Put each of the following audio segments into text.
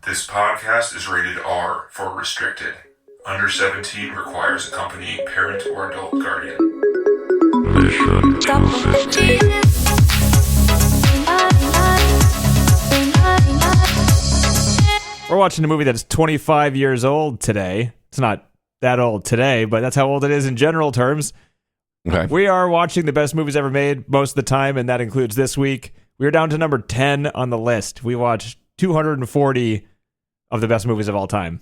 This podcast is rated R for restricted. Under 17 requires accompanying parent or adult guardian. Mission success. We're watching a movie that's 25 years old today. It's not that old today, but that's how old it is in general terms. Okay. We are watching the best movies ever made most of the time, and that includes this week. We are down to number 10 on the list. We watched 240 of the best movies of all time.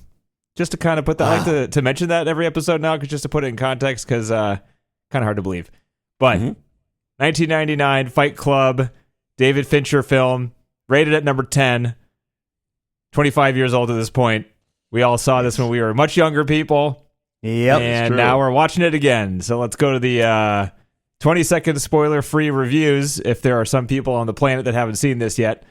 Just to kind of put that, I like to mention that every episode now, just to put it in context, because kind of hard to believe. But 1999, Fight Club, David Fincher film, rated at number 10. 25 years old at this point. We all saw this when we were much younger people. Yep. And now we're watching it again. So let's go to the 20-second spoiler-free reviews if there are some people on the planet that haven't seen this yet.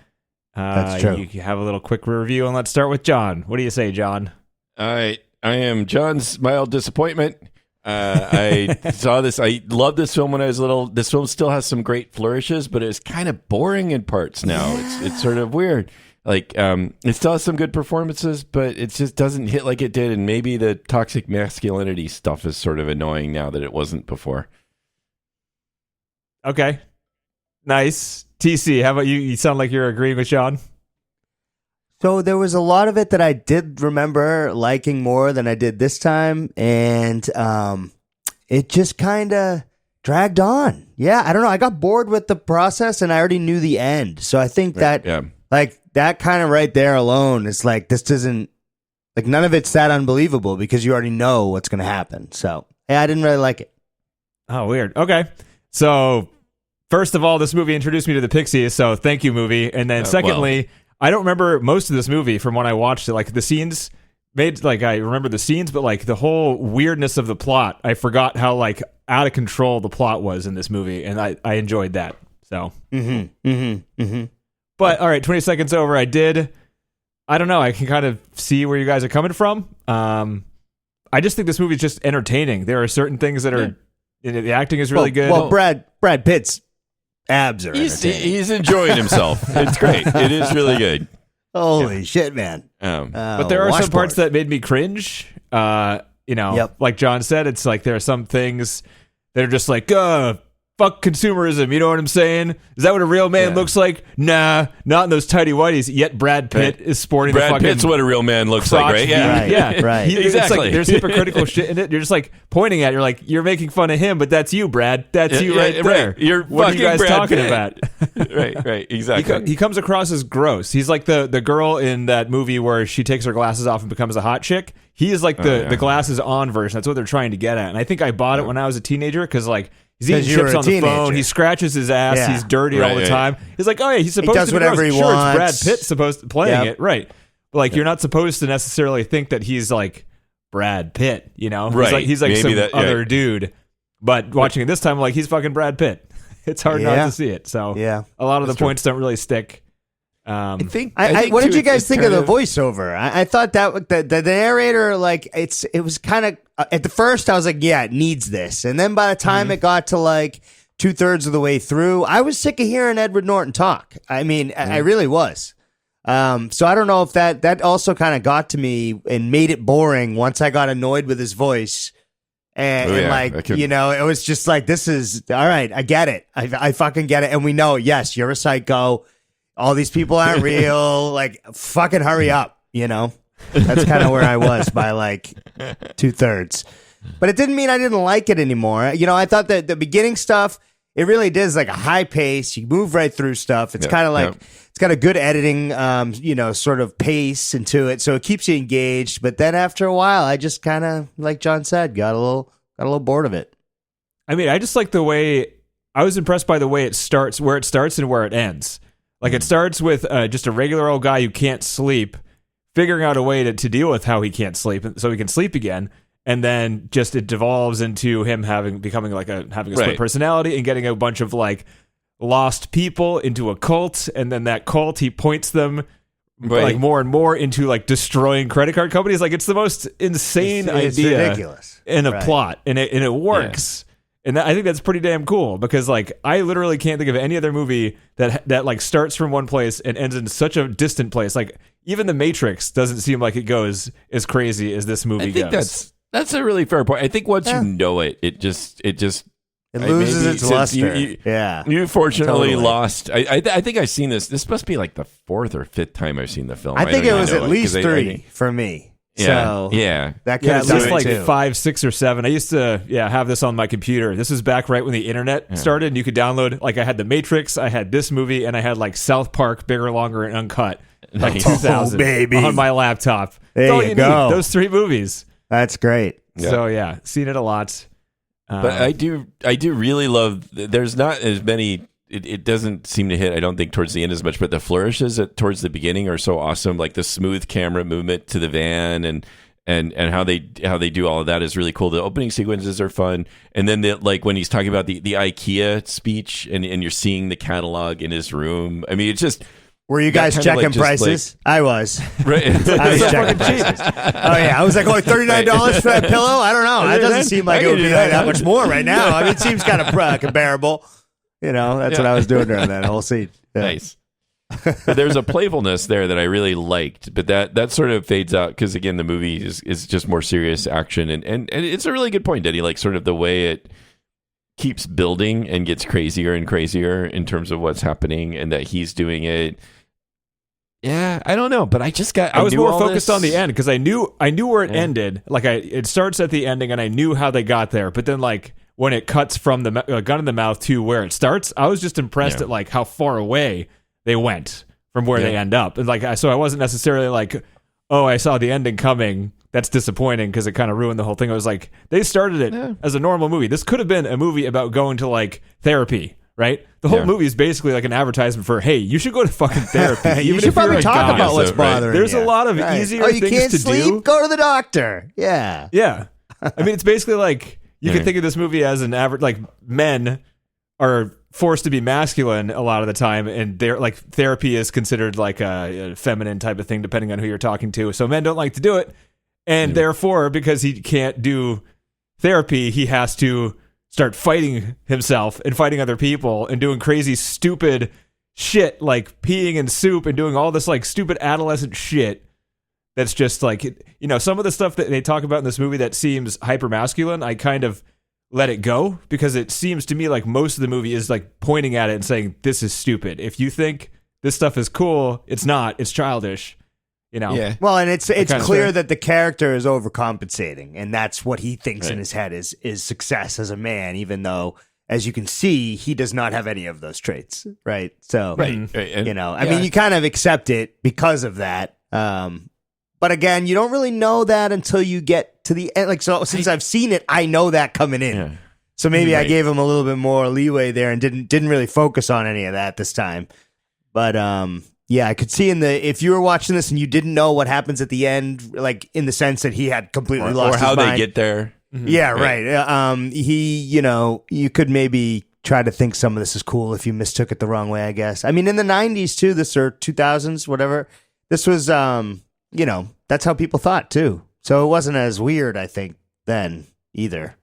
That's true. You can have a little quick review, and let's start with John. What do you say, John? I am John's mild disappointment. I saw this. I loved this film when I was little. This film still has some great flourishes, but it's kind of boring in parts now. It's sort of weird. Like, it still has some good performances, but it just doesn't hit like it did. And maybe the toxic masculinity stuff is sort of annoying now that it wasn't before. Okay. Nice. TC, how about you? You sound like you're agreeing with Sean. So there was a lot of it that I did remember liking more than I did this time, and it just kind of dragged on. Yeah, I don't know. I got bored with the process, and I already knew the end. So I think like that kind of right there alone is like, this doesn't, like, none of it's that unbelievable because you already know what's going to happen. So yeah, I didn't really like it. Oh, weird. Okay. So first of all, this movie introduced me to the Pixies, so thank you, movie. And then secondly, I don't remember most of this movie from when I watched it. Like, the scenes made, like, I remember the scenes, but like the whole weirdness of the plot, I forgot how like out of control the plot was in this movie, and I enjoyed that. So But all right, 20 seconds over. I don't know. I can kind of see where you guys are coming from. I just think this movie is just entertaining. There are certain things that are, the acting is really good. Well, Brad Pitt's abs are entertaining. He's enjoying himself. It's great. It is really good. Holy shit, man. But there are some parts that made me cringe. Like John said, it's like there are some things that are just like, fuck consumerism, you know what I'm saying? Is that what a real man looks like? Nah, not in those tighty whities. Yet Brad Pitt is sporting the fucking Pitt's what a real man looks like, right? Yeah, right. Exactly. It's like, there's hypocritical shit in it. You're just like pointing at it. You're like, you're making fun of him, but that's you, Brad. That's you right there. You're what are you guys Brad talking Pitt. about? right, exactly. He comes across as gross. He's like the girl in that movie where she takes her glasses off and becomes a hot chick. He is like the glasses on version. That's what they're trying to get at. And I think I bought it when I was a teenager because like, he's eating chips on the phone. He scratches his ass. Yeah. He's dirty all the time. He's like, oh yeah, he's supposed to be whatever gross. he Sure, wants. it's Brad Pitt supposed to playing it, right? But like, you're not supposed to necessarily think that he's like Brad Pitt, you know? Right. He's like Maybe some other dude. But watching it this time, I'm like, he's fucking Brad Pitt. It's hard not to see it. So a lot of the points don't really stick. I think what did you guys think of the voice? voiceover? I thought that the narrator, like, it was kind of, at the first I was like, yeah, it needs this. And then by the time it got to like 2/3 of the way through, I was sick of hearing Edward Norton talk. I mean, I really was. So I don't know if that also kind of got to me and made it boring once I got annoyed with his voice. And it was just like, this is, all right, I get it. I fucking get it. And we know, yes, you're a psycho. All these people aren't real. Like, fucking hurry up, you know? That's kind of where I was by like 2/3. But it didn't mean I didn't like it anymore. You know, I thought that the beginning stuff, it really does like a high pace. You move right through stuff. It's kind of like, it's got a good editing, sort of pace into it. So it keeps you engaged. But then after a while, I just kind of, like John said, got a little bored of it. I mean, I just like the way, I was impressed by the way it starts, where it starts and where it ends. Like, it starts with just a regular old guy who can't sleep, figuring out a way to deal with how he can't sleep so he can sleep again. And then just it devolves into him becoming like having a split personality and getting a bunch of like lost people into a cult. And then that cult, he points them like more and more into like destroying credit card companies. Like, it's the most insane idea ridiculous. in a plot. And it works. And I think that's pretty damn cool because like I literally can't think of any other movie that like starts from one place and ends in such a distant place. Like even The Matrix doesn't seem like it goes as crazy as this movie I think goes. that's a really fair point. I think once you know it, it loses its luster. You fortunately Totally. lost. I think I've seen this. This must be like the 4th or 5th time I've seen the film. I think it don't was know at least 3 I for me. Yeah, So yeah. that could Yeah, have at done least it like too. 5, 6, or 7. I used to have this on my computer. This was back right when the internet started, and you could download. Like I had The Matrix, I had this movie, and I had like South Park, Bigger, Longer, and Uncut, like Nice. 2000, Oh, baby. on my laptop. There That's all you you go. need. Those 3 movies. That's great. Yeah. So yeah, seen it a lot. But I do really love. There's not as many. It doesn't seem to hit. I don't think towards the end as much. But the flourishes towards the beginning are so awesome. Like the smooth camera movement to the van and how they do all of that is really cool. The opening sequences are fun. And then like when he's talking about the IKEA speech and you're seeing the catalog in his room. I mean, it's just. Were you That guys kind of, checking like, just, prices? I was. Right. I was It's so checking fucking prices. Oh yeah, I was like, oh, $39 for that pillow. I don't know. That doesn't seem like it would be like that much more right now. I mean, it seems kind of comparable. You know, that's what I was doing during that whole scene. Yeah. Nice. But there's a playfulness there that I really liked, but that sort of fades out because again the movie is just more serious action and it's a really good point, Denny. Like sort of the way it keeps building and gets crazier and crazier in terms of what's happening and that he's doing it. Yeah, I don't know, but I was knew more all focused this. on the end because I knew where it ended. Like it starts at the ending, and I knew how they got there. But then, like when it cuts from the gun in the mouth to where it starts, I was just impressed at like how far away they went from where they end up. And like so, I wasn't necessarily like, oh, I saw the ending coming. That's disappointing because it kind of ruined the whole thing. I was like, they started it as a normal movie. This could have been a movie about going to like therapy. Right? The whole movie is basically like an advertisement for, hey, you should go to fucking therapy. You Even should if you're probably a talk guy. about what's Right. bothering There's you. a lot of Right. easier Oh, you things can't to sleep? do. Go to the doctor. Yeah. Yeah. I mean, it's basically like you can think of this movie as an average, like men are forced to be masculine a lot of the time, and they're like therapy is considered like a feminine type of thing, depending on who you're talking to. So men don't like to do it. And therefore, because he can't do therapy, he has to start fighting himself and fighting other people and doing crazy, stupid shit like peeing in soup and doing all this like stupid adolescent shit. That's just like, you know, some of the stuff that they talk about in this movie that seems hyper masculine, I kind of let it go because it seems to me like most of the movie is like pointing at it and saying, this is stupid. If you think this stuff is cool, it's not, it's childish. You know, Yeah. Well, and it's kind of clear thing. that the character is overcompensating, and that's what he thinks in his head is success as a man, even though, as you can see, he does not have any of those traits, right? So, Right. And, you know, I mean, you kind of accept it because of that. But again, you don't really know that until you get to the end. Like, so since I've seen it, I know that coming in. Yeah. So maybe I Right. gave him a little bit more leeway there and didn't really focus on any of that this time. But yeah, I could see if you were watching this and you didn't know what happens at the end, like in the sense that he had completely lost or how his they mind. get there. Yeah, right. You could maybe try to think some of this is cool if you mistook it the wrong way, I guess. I mean, in the 90s too, this or 2000s, whatever, this was, that's how people thought too. So it wasn't as weird, I think, then either,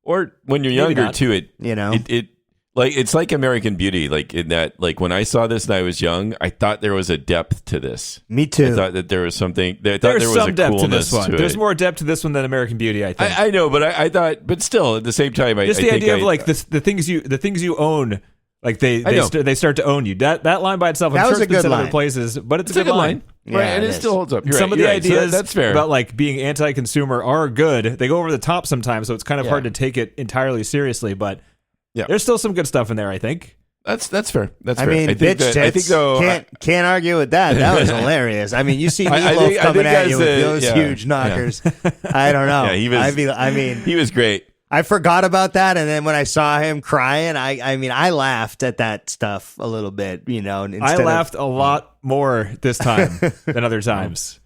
Or when you're Maybe younger not. too, you know? it like it's like American Beauty, like in that, like when I saw this and I was young, I thought there was a depth to this. Me too. I thought that there was something. I thought there's there was some a depth to coolness this one. to There's it. more depth to this one than American Beauty, I think. I know, but I thought, but still, at the same time, Just I the think idea of like the things you own, like they know. they start to own you. That line by itself, I'm That sure was it's a been good said other line. places, but it's it's a good line. Yeah, right? And it it is. still holds up. You're Some right, of the you're right. So ideas that's fair. about like being anti-consumer are good. They go over the top sometimes, so it's kind of hard to take it entirely seriously. But there's still some good stuff in there, I think. That's fair. That's I fair. mean, I think bitch that, I think tits. though. Can't argue with that. That was hilarious. I mean, you see I Meatloaf think coming at as you with a- those yeah, huge knockers. I don't know. Yeah, he was- I mean, he was great. I forgot about that, and then when I saw him crying, I laughed at that stuff a little bit. You know, I instead of- laughed a lot more this time than other times.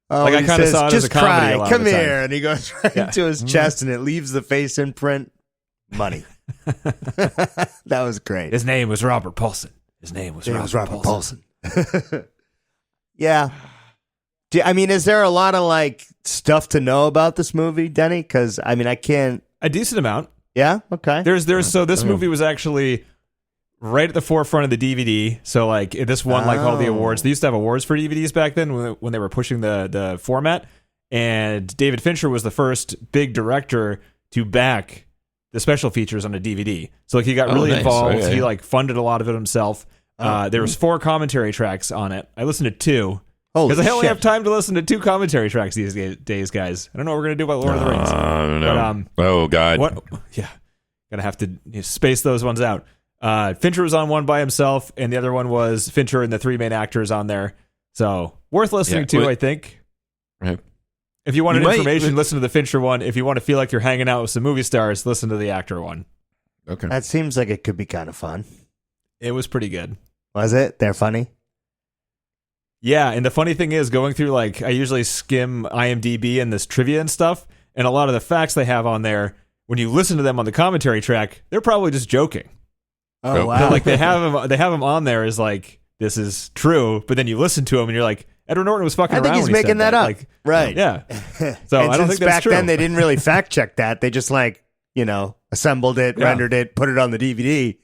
Oh, like, I he kinda says, saw it as just a comedy cry. a lot of Come the time. here, and he goes right into his chest, and it leaves the face imprint. Money. That was great. His name was Robert Paulson. His name was Robert Paulson. Yeah. I mean, is there a lot of like stuff to know about this movie, Denny? Because I mean, I can't. A decent amount. Yeah. Okay. So this movie was actually right at the forefront of the DVD. So like this won like all the awards. They used to have awards for DVDs back then when they were pushing the format. And David Fincher was the first big director to back the special features on a DVD. So like he got really involved. Okay. He like funded a lot of it himself. There was 4 commentary tracks on it. I listened to 2. Because I only have time to listen to 2 commentary tracks these days, guys. I don't know what we're going to do about Lord of the Rings. No. Oh, God. Yeah. Gonna have to space those ones out. Fincher was on one by himself, and the other one was Fincher and the 3 main actors on there. So worth listening to, I think. Right. If you wanted information, listen to the Fincher one. If you want to feel like you're hanging out with some movie stars, listen to the actor one. Okay. That seems like it could be kind of fun. It was pretty good. Was it? They're funny? Yeah, and the funny thing is, going through, like, I usually skim IMDb and this trivia and stuff, and a lot of the facts they have on there, when you listen to them on the commentary track, they're probably just joking. Oh, wow. So, like, they have them on there as, like, this is true, but then you listen to them and you're like, Edward Norton was fucking around. I think he's when he making said that up. Like, right. Yeah. So I don't think that's back true. then they didn't really fact check that. They just assembled it, rendered it, put it on the DVD.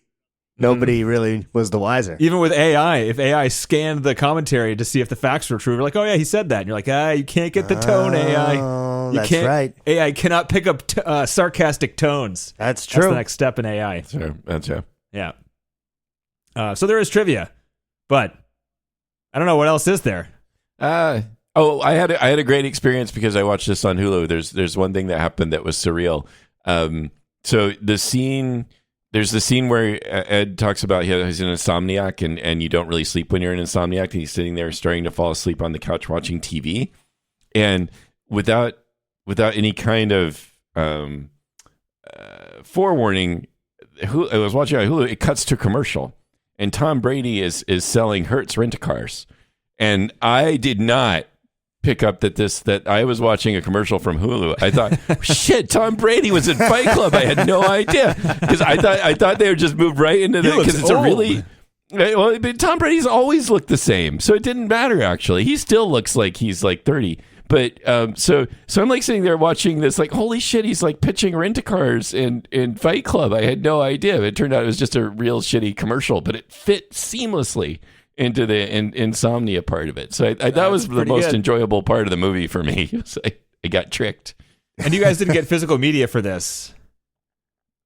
Nobody really was the wiser. Even with AI, if AI scanned the commentary to see if the facts were true, we're like, oh yeah, he said that. And you're like, you can't get the tone, AI. That's right. AI cannot pick up sarcastic tones. That's true. That's the next step in AI. That's true. Yeah. So there is trivia, but I don't know what else is there. I had a great experience because I watched this on Hulu. There's one thing that happened that was surreal. So there's the scene where Ed talks about he's an insomniac and you don't really sleep when you're an insomniac. And he's sitting there starting to fall asleep on the couch watching TV, and without any kind of forewarning, I was watching on Hulu. It cuts to commercial, and Tom Brady is selling Hertz rent-a-cars. And I did not pick up that I was watching a commercial from Hulu. I thought, shit, Tom Brady was in Fight Club. I had no idea because I thought they would just move right into that because it's old. But Tom Brady's always looked the same, so it didn't matter. Actually, he still looks like he's like 30. But so I'm like sitting there watching this, like, holy shit, he's like pitching rent-a-cars in Fight Club. I had no idea. It turned out it was just a real shitty commercial, but it fit seamlessly into the insomnia part of it. So I that was the most enjoyable part of the movie for me. I got tricked. And you guys didn't get physical media for this.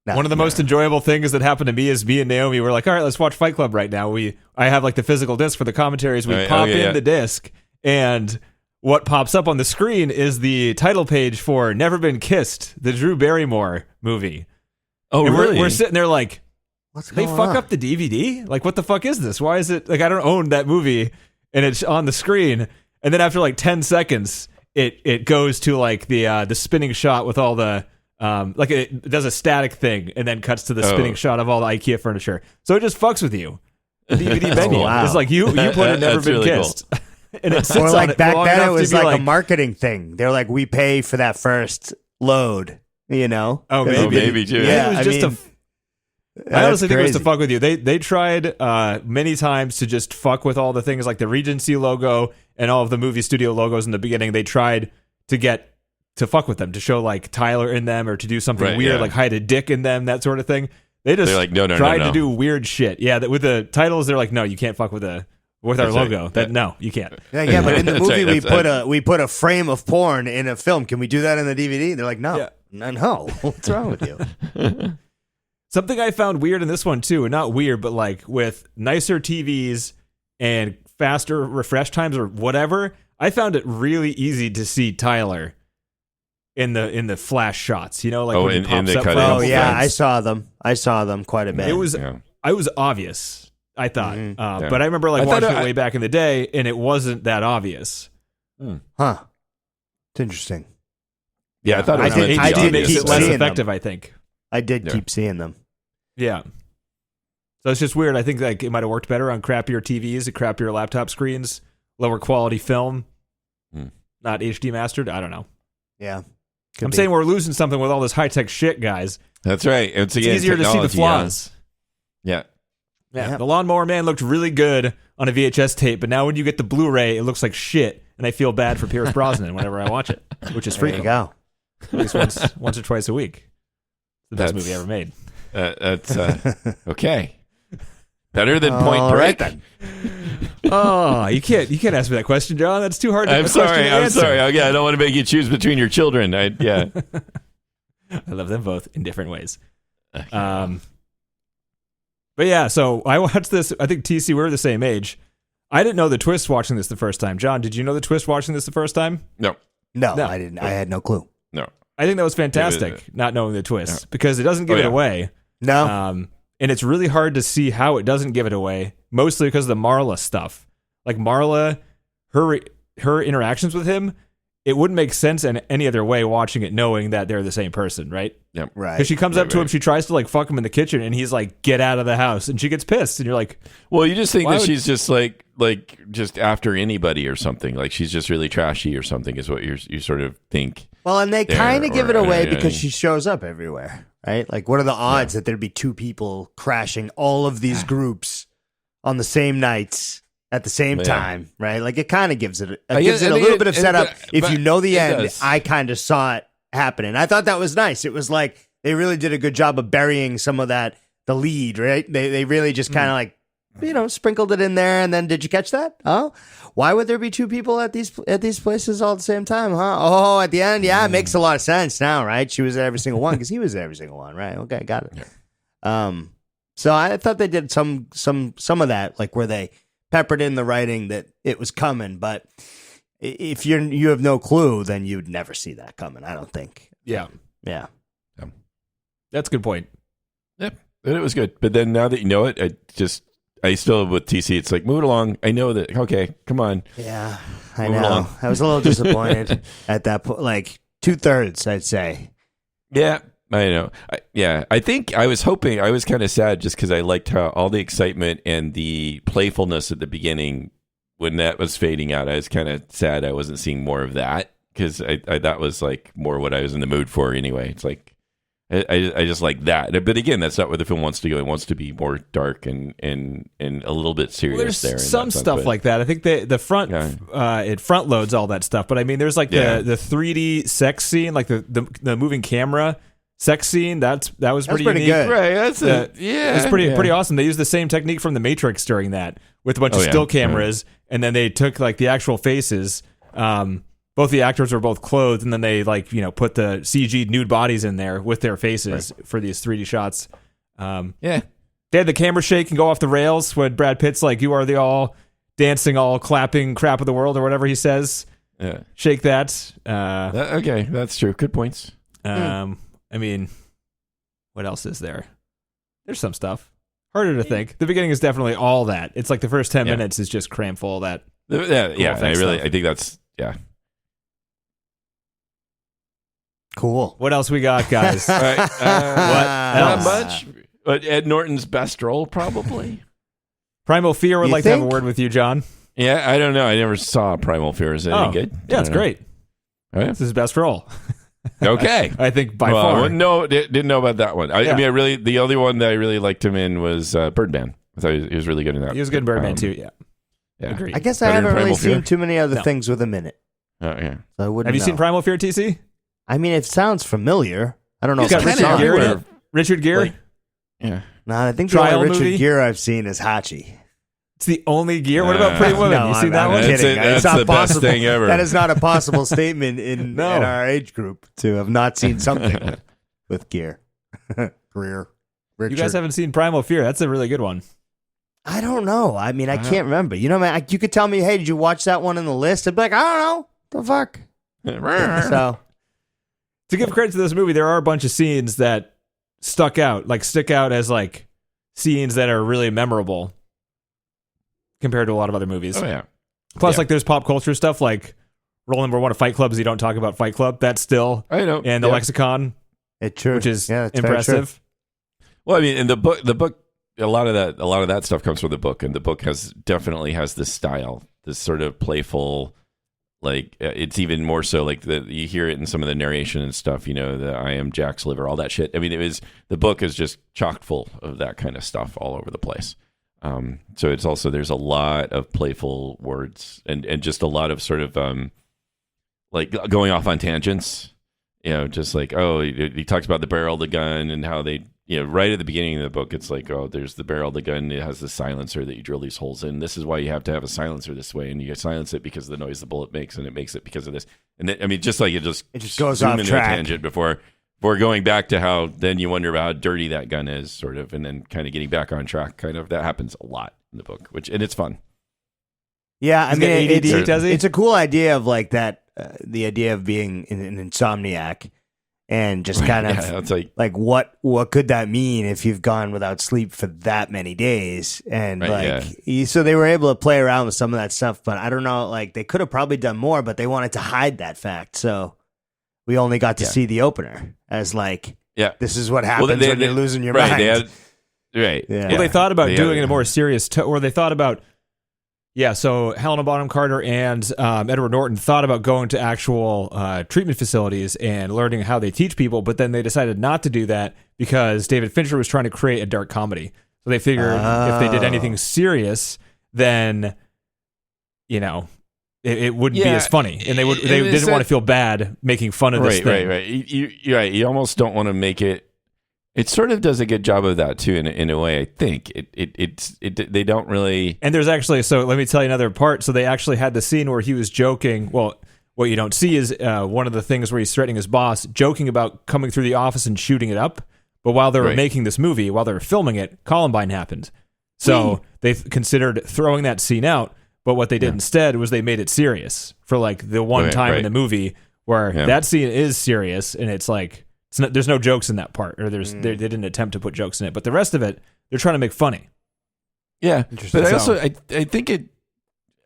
One of the most enjoyable things that happened to me is me and Naomi were like, all right, let's watch Fight Club right now. I have like the physical disc for the commentaries. We pop in the disc, and what pops up on the screen is the title page for Never Been Kissed, the Drew Barrymore movie. Oh, and really? We're sitting there like, they fuck up the DVD? Like, what the fuck is this? Why is it like I don't own that movie and it's on the screen? And then after like 10 seconds, it goes to like the spinning shot with all the like it does a static thing and then cuts to the spinning shot of all the IKEA furniture. So it just fucks with you. The DVD menu. Wow. It's like you put it Never Been really Kissed. Cool. And it sits or like on it back long then, enough it was to be like a marketing thing. They're like, we pay for that first load. You know? Oh, maybe too. Yeah, it was just I honestly think it was to fuck with you. They tried many times to just fuck with all the things like the Regency logo and all of the movie studio logos in the beginning. They tried to fuck with them, to show like Tyler in them or to do something weird, like hide a dick in them, that sort of thing. They're like, no, tried to do weird shit. Yeah, with the titles, they're like, no, you can't fuck with our logo. No, you can't. Yeah, but in the movie we put a frame of porn in a film. Can we do that in the DVD? They're like, no. What's wrong with you? Something I found weird in this one too, and not weird, but like with nicer TVs and faster refresh times or whatever, I found it really easy to see Tyler in the flash shots. You know, like when he pops up. Oh yeah, I saw them quite a bit. It was obvious, I thought, but I remember like watching it way back in the day, and it wasn't that obvious. Huh? It's interesting. Yeah, I thought it was HD makes it less effective. I think I did keep seeing them. Yeah. So it's just weird. I think like it might have worked better on crappier TVs, crappier laptop screens, lower quality film, not HD mastered. I don't know. Yeah. I'm saying we're losing something with all this high tech shit, guys. That's right. It's easier to see the flaws. Yeah. The Lawnmower Man looked really good on a VHS tape, but now when you get the Blu-ray, it looks like shit, and I feel bad for Pierce Brosnan whenever I watch it, which is freaking. There you go. At least once or twice a week. the best movie ever made. That's okay. Better than Point All Break. right, then. Oh, you can't ask me that question, John. That's too hard. I'm sorry. I'm sorry. Oh, yeah, I don't want to make you choose between your children. Yeah. I love them both in different ways. But yeah, so I watched this. I think TC, we were the same age. I didn't know the twist watching this the first time. John, did you know the twist watching this the first time? No. No, I didn't. I had no clue. No. I think that was fantastic, not knowing the twist, because it doesn't give it away. No. And it's really hard to see how it doesn't give it away, mostly because of the Marla stuff. Like Marla, her interactions with him, it wouldn't make sense in any other way watching it knowing that they're the same person, right? Yep. Right. Because she comes up to him, she tries to like fuck him in the kitchen, and he's like, "Get out of the house," and she gets pissed, and you're like, Well, you just think Why that would- she's just like just after anybody or something. Like she's just really trashy or something is what you sort of think. Well, and they there, kind of give it or- away yeah, because yeah. she shows up everywhere, right? Like, what are the odds that there'd be two people crashing all of these groups on the same nights at the same Yeah. time, right? Like, it kind of gives it I gives it a think little bit of setup. If but you know the it end, does. I kind of saw it happening. I thought that was nice. It was like they really did a good job of burying some of that, the lead, right? They really just kind of like, sprinkled it in there. And then, did you catch that? Oh, why would there be two people at these places all at the same time? Huh? Oh, at the end, yeah, it makes a lot of sense now, right? She was at every single one because he was at every single one, right? Okay, got it. So I thought they did some of that, like where they peppered in the writing that it was coming. But if you have no clue, then you'd never see that coming. I don't think. "Yeah, Yeah. that's a good point." Yep. But it was good. But then now that you know it, I still with TC. It's like move it along. I know that. Okay, come on. Yeah, I Moving know. along. I was a little disappointed at that point. Like 2/3, I'd say. Yeah, I know. I think I was hoping. I was kind of sad just because I liked how all the excitement and the playfulness at the beginning when that was fading out. I was kind of sad I wasn't seeing more of that because I that was like more what I was in the mood for anyway. It's like I just like that. But again, that's not where the film wants to go. It wants to be more dark and a little bit serious. Well, there's there. in some that sense, stuff but- like that. I think the front Yeah. it front loads all that stuff. But I mean, there's like the 3D sex scene, like the moving camera sex scene. That was pretty pretty unique. good. Right, that's it. Yeah, It's pretty awesome. They used the same technique from The Matrix during that with a bunch of yeah. still cameras, and then they took like the actual faces. Both the actors were both clothed, and then they put the CG nude bodies in there with their faces for these 3D shots. Yeah, They had the camera shake and go off the rails when Brad Pitt's like, "You are the all dancing, all clapping crap of the world," or whatever he says. yeah. Shake that. Okay, that's true. Good points. I mean, what else is there? There's some stuff. Harder to think. The beginning is definitely all that. It's like the first 10 Yeah. minutes is just crammed full of that. Yeah. effects stuff. I think that's Cool. What else we got, guys? All right. Not else? much. But Ed Norton's best role, probably. Primal Fear would You like to have a think? word with you, John. Yeah, I don't know. I never saw Primal Fear. Is it any good? Yeah, it's I don't know. great. Oh, yeah? This is his best role. Okay. I think by Well, far. no, didn't know about that one. I Yeah. mean, the other one that I really liked him in was Birdman. I thought he was really good in that. He was good in Birdman too, yeah. Yeah. Agreed. I guess I Better than haven't really Primal Fear? seen too many other No. things with him in it. Oh, yeah. So I wouldn't Have you know. seen Primal Fear, TC? I mean, it sounds familiar. I don't know It's if got I Richard saw Gere it. in it. Richard Gere? Like- Yeah. No, I think Trial the only Richard movie? Gere I've seen is Hachi. It's the only Gear. What about Pretty Woman? No, You seen I'm that one? That's kidding. it. It's That's not the best possible. thing ever. That is not a possible statement in No. our age group to have not seen something with Gere. Greer. Richard. You guys haven't seen Primal Fear. That's a really good one. I don't know. I mean, I can't remember. You know, man, you could tell me, hey, did you watch that one in the list? I'd be like, I don't know. The fuck? So, To give credit to this movie, there are a bunch of scenes that stick out as like scenes that are really memorable compared to a lot of other movies. Oh, yeah. Plus, Yeah. like there's pop culture stuff like rule number one of Fight Club is you don't talk about Fight Club. That's still I know. in the Yeah. lexicon, it's true. which is Yeah, it's very true. impressive. Well, I mean, in the book, a lot of that stuff comes from the book, and the book definitely has this style, this sort of playful, like it's even more so like you hear it in some of the narration and stuff. You know, the I am Jack's liver, all that shit. I mean, the book is just chock full of that kind of stuff all over the place. So it's also there's a lot of playful words and just a lot of sort of like going off on tangents just like, he talks about the barrel of the gun and how they, right at the beginning of the book, it's like, there's the barrel of the gun. It has the silencer that you drill these holes in. This is why you have to have a silencer this way. And you silence it because of the noise the bullet makes, and it makes it because of this. And then, it just goes zoom off into track. a tangent before going back to how then you wonder about how dirty that gun is, sort of, and then kind of getting back on track. Kind of that happens a lot in the book, and it's fun. Yeah, I mean, does he? it's a cool idea of like that, the idea of being an insomniac. And just kind of it's like what could that mean if you've gone without sleep for that many days? And so they were able to play around with some of that stuff, but I don't know, like they could have probably done more, but they wanted to hide that fact. So we only got to see the opener as like, this is what happens when you're losing your mind. Right. Yeah. Well, they thought about doing it in a more serious or they thought about so Helena Bonham Carter and Edward Norton thought about going to actual treatment facilities and learning how they teach people, but then they decided not to do that because David Fincher was trying to create a dark comedy. So they figured if they did anything serious, then, it wouldn't be as funny. And they didn't want to feel bad making fun of this thing. Right. You're right. You almost don't want to make it. It sort of does a good job of that too, in a way. I think they don't really. And there's actually, so let me tell you another part. So they actually had the scene where he was joking. Well, what you don't see is one of the things where he's threatening his boss, joking about coming through the office and shooting it up. But while they were making this movie, while they were filming it, Columbine happened. So they considered throwing that scene out. But what they did instead was they made it serious for like the one time in the movie where that scene is serious, and it's like. There's no jokes in that part, or they didn't attempt to put jokes in it, but the rest of it, they're trying to make funny. Yeah, but I think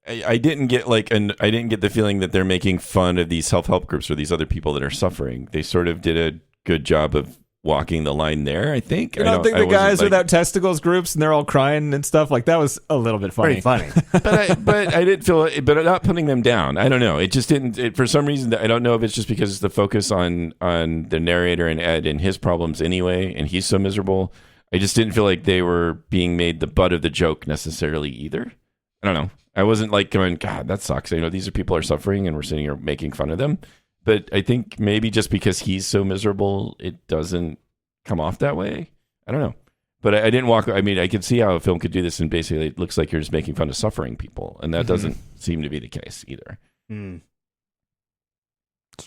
I didn't get I didn't get the feeling that they're making fun of these self-help groups or these other people that are suffering. They sort of did a good job of walking the line there, I think. You don't think the guys without testicles groups and they're all crying and stuff, like that was a little bit funny. Pretty funny. but I didn't feel it, but not putting them down. I don't know. It just didn't, for some reason, I don't know if it's just because the focus on the narrator and Ed and his problems anyway, and he's so miserable. I just didn't feel like they were being made the butt of the joke necessarily either. I don't know. I wasn't like going, God, that sucks. These are people are suffering and we're sitting here making fun of them. But I think maybe just because he's so miserable, it doesn't come off that way. I don't know. But I didn't walk. I mean, I could see how a film could do this, and basically it looks like you're just making fun of suffering people. And that doesn't seem to be the case either. It's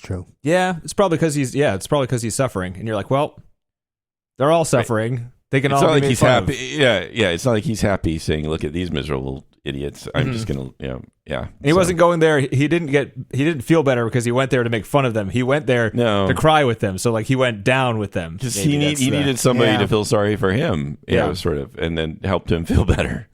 true. Yeah, it's probably because he's suffering. And you're like, well, they're all suffering. They can it's all not be like made he's fun happy. of. Yeah. It's not like he's happy saying, look at these miserable idiots. I'm just going to, yeah. And he wasn't going there. He didn't feel better because he went there to make fun of them. He went there to cry with them. So like he went down with them. Just he needed somebody to feel sorry for him, sort of, and then helped him feel better.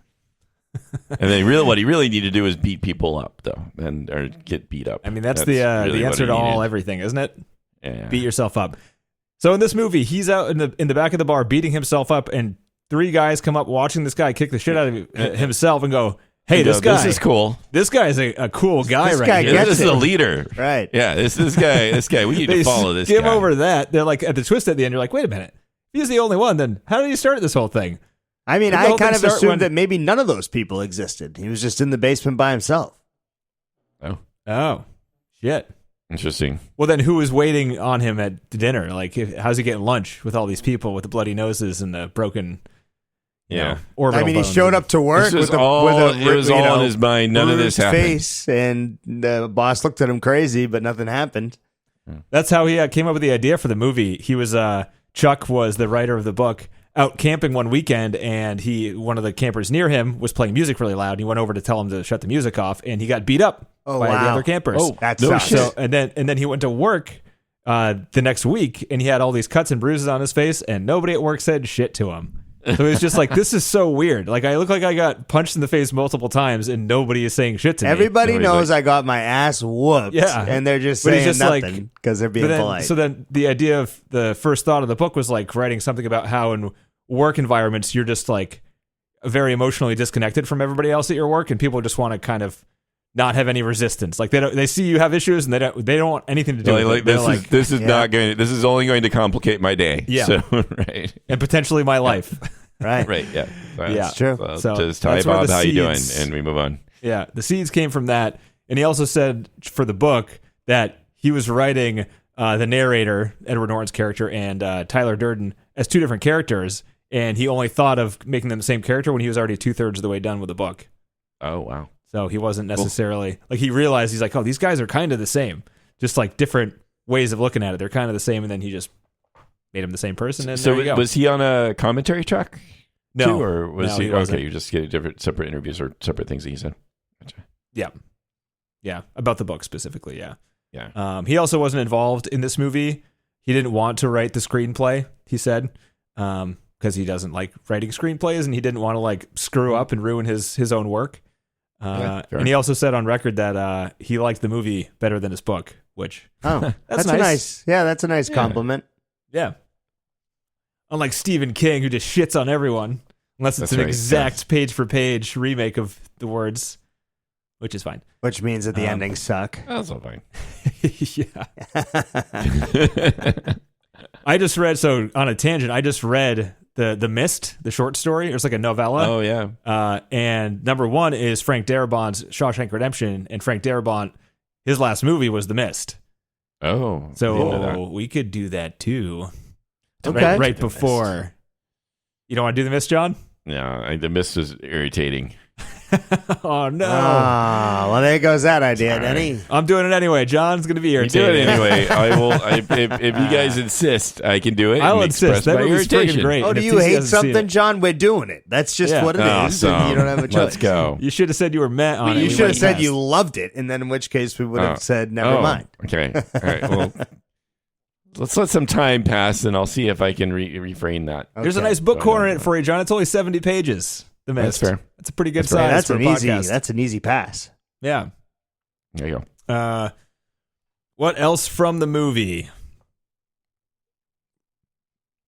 And then what he really needed to do is beat people up, though, or get beat up. I mean, that's the answer to everything, isn't it? Yeah. Beat yourself up. So in this movie, he's out in the back of the bar beating himself up, and three guys come up watching this guy kick the shit out of himself and go, hey, this guy. This is cool. This guy is a cool guy this right guy here. This is a leader. Right. Yeah, this guy. We need to follow this guy. Skim over that. They're like, at the twist at the end, you're like, wait a minute. If he's the only one, then how did he start this whole thing? I mean, I kind of assumed that maybe none of those people existed. He was just in the basement by himself. Oh. Shit. Interesting. Well, then who was waiting on him at dinner? Like, how's he getting lunch with all these people with the bloody noses and the broken... orbital I mean, he bones showed up to work with it was all in his mind. None of this happened. Face, and the boss looked at him crazy, but nothing happened. That's how he came up with the idea for the movie. He was Chuck was the writer of the book, out camping one weekend, and one of the campers near him was playing music really loud. And he went over to tell him to shut the music off, and he got beat up by the other campers. Oh, that sucks. So, and then he went to work the next week, and he had all these cuts and bruises on his face, and nobody at work said shit to him. So it was just like, this is so weird. Like, I look like I got punched in the face multiple times, and nobody is saying shit to me. Everybody knows I got my ass whooped, and they're just saying nothing because they're being polite. So then the idea of the first thought of the book was like writing something about how in work environments you're just like very emotionally disconnected from everybody else at your work, and people just want to kind of not have any resistance. Like they see you have issues, and they don't want anything to do with it. This is only going to complicate my day. Yeah. So, right. And potentially my life. Right. Right. Yeah. That's true. So just hi Bob, how you doing? And we move on. Yeah. The seeds came from that. And he also said for the book that he was writing the narrator, Edward Norton's character, and Tyler Durden as two different characters, and he only thought of making them the same character when he was already 2/3 of the way done with the book. Oh, wow. So he wasn't necessarily like, he realized, he's like, oh, these guys are kind of the same, just like different ways of looking at it. They're kind of the same, and then he just made him the same person. And So there you go. was he on a commentary track? No, too, or was No, he? he wasn't. Okay, you just get different separate interviews or separate things that he said. Gotcha. yeah, about the book specifically. Yeah. He also wasn't involved in this movie. He didn't want to write the screenplay, he said, because he doesn't like writing screenplays, and he didn't want to like screw up and ruin his own work. Fair. And he also said on record that he liked the movie better than his book, which that's a nice. Yeah, that's a nice compliment. Yeah. Unlike Stephen King, who just shits on everyone, unless it's That's an right, exact page-for-page remake of the words, which is fine. Which means that the endings suck. That's all fine. Yeah. I just read, so on a tangent, I just read the Mist, the short story. It's like a novella. Oh, yeah. And number one is Frank Darabont's Shawshank Redemption, and Frank Darabont, his last movie was The Mist. Oh. So we could do that too. Okay. Right before. You don't want to do The Mist, John? No, the mist is irritating. Oh, no. Well, there goes that idea, Denny. I'm doing it anyway. John's going to be You irritated. do it anyway. I will. If you guys insist, I can do it. I'll and insist. express That my movie's irritation. freaking great. Oh, And do if you TC hate hasn't seen something, it- John? We're doing it. That's just Yeah. what it is. Awesome. You don't have a choice. Let's go. You should have said you were met on it. You We should have would've said passed. you loved it, and then in which case we would have Oh. said never mind. Okay. All right. Well, let's let some time pass, and I'll see if I can refrain that. There's a Okay. nice book So, corner in it for you, John. It's only 70 pages. The Mist. That's fair. That's a pretty good That's fair. size That's for an a easy. podcast. That's an easy pass. Yeah. There you go. What else from the movie?